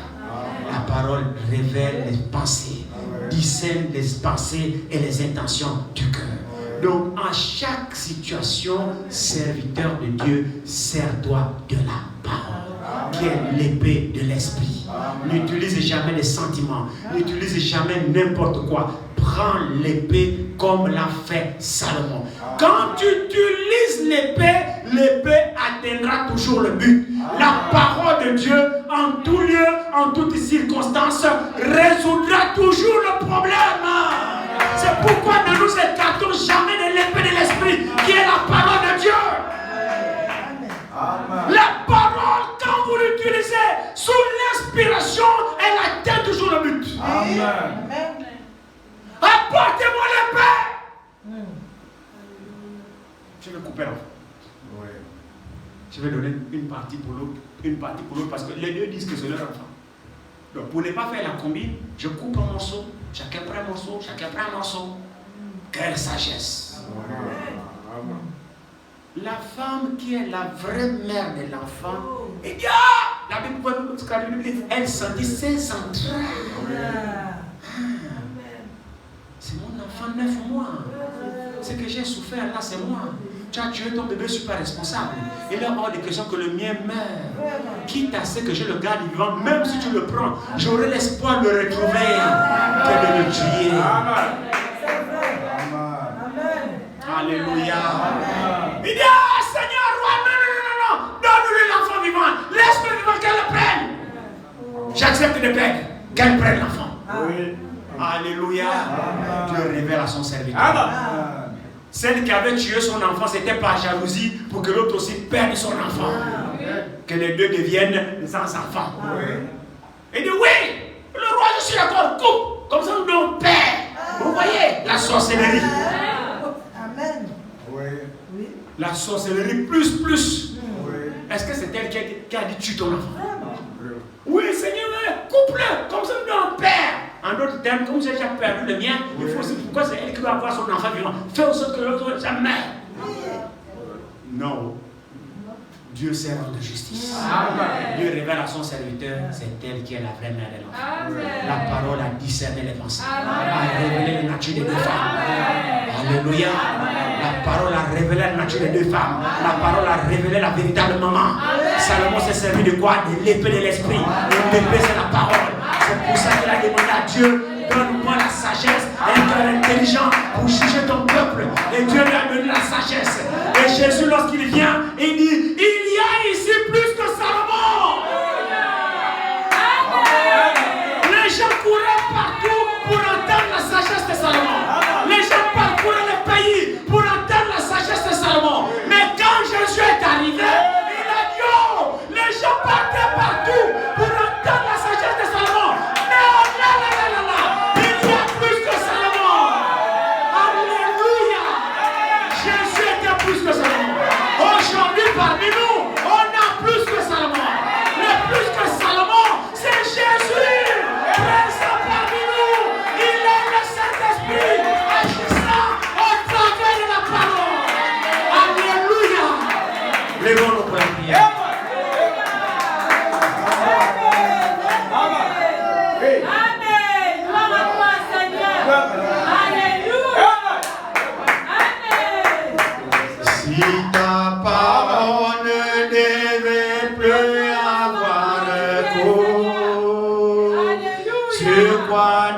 La parole révèle les pensées, discerne les pensées et les intentions du cœur. Donc, en chaque situation, serviteur de Dieu, sers-toi de la parole, qui est l'épée de l'esprit. N'utilise jamais les sentiments, n'utilise jamais n'importe quoi. Prends l'épée comme l'a fait Salomon. Quand tu utilises l'épée, l'épée atteindra toujours le but. La parole de Dieu, en tout lieu, en toutes circonstances, résoudra toujours le problème. C'est pourquoi ne nous écartons jamais de l'épée de l'esprit, qui est la parole de Dieu. La parole, quand vous l'utilisez sous l'inspiration, elle atteint toujours le but. Amen. Apportez-moi l'épée. Je vais couper l'enfant. Oui. Je vais donner une partie pour l'autre, parce que les deux disent que c'est leur enfant. Donc pour ne pas faire la combine, je coupe un morceau, chacun prend un morceau, chacun prend un morceau. Quelle sagesse! Amen. La femme qui est la vraie mère de l'enfant, et dit, la Bible dit, elle sentit ses entrailles. C'est mon enfant 9 mois. Ce que j'ai souffert là, c'est moi. Tu as tué ton bébé, je ne suis pas responsable. Il est hors de question que le mien meure. Quitte à ce que je le garde vivant, même si tu le prends, j'aurai l'espoir de le retrouver que de le tuer. Alléluia. Il dit, Seigneur, roi, non, donne-lui l'enfant vivant. Laisse-le vivant qu'elle le prenne. J'accepte de perdre, qu'elle prenne l'enfant. Oui. Alléluia. Amen. Dieu révèle à son serviteur. Amen. Celle qui avait tué son enfant, c'était par jalousie pour que l'autre aussi perde son enfant. Que les deux deviennent sans enfants. Il dit oui, le roi, je suis d'accord, coupe. Comme ça, nous on perd. Vous voyez la sorcellerie. Amen. Oui. La sorcellerie plus. Oui. Est-ce que c'est elle qui a dit tue ton enfant? Oui, Seigneur, coupe-le. Comme ça, nous on perd. En d'autres termes, comme j'ai déjà perdu le mien, il faut aussi pourquoi c'est elle qui doit avoir son enfant vivant. Fais en sorte que l'autre jamais. Non. Dieu sert de justice. Amen. Dieu révèle à son serviteur, c'est elle qui est la vraie mère de l'enfant. La parole a discerné les pensées, a révélé la nature des deux femmes. Alléluia. La parole a révélé la nature des deux femmes. La parole a révélé la véritable maman. Salomon s'est servi de quoi? De l'épée de l'esprit. Et l'épée, c'est la parole. C'est pour ça qu'il a demandé à Dieu, donne-moi la sagesse et un cœur intelligent pour juger ton peuple. Et Dieu lui a donné la sagesse. Et Jésus, lorsqu'il vient, il dit, il y a ici plus que Salomon. Les gens couraient partout pour entendre la sagesse de Salomon. Les gens parcouraient le pays pour entendre la sagesse de Salomon. Mais quand Jésus est arrivé, il a dit, oh, les gens partaient partout pour entendre la sagesse de Salomon. Mais oh là, il y a plus que Salomon. Alléluia. Jésus était plus que Salomon. Aujourd'hui parmi nous, on a plus peut avoir recours. Sur quoi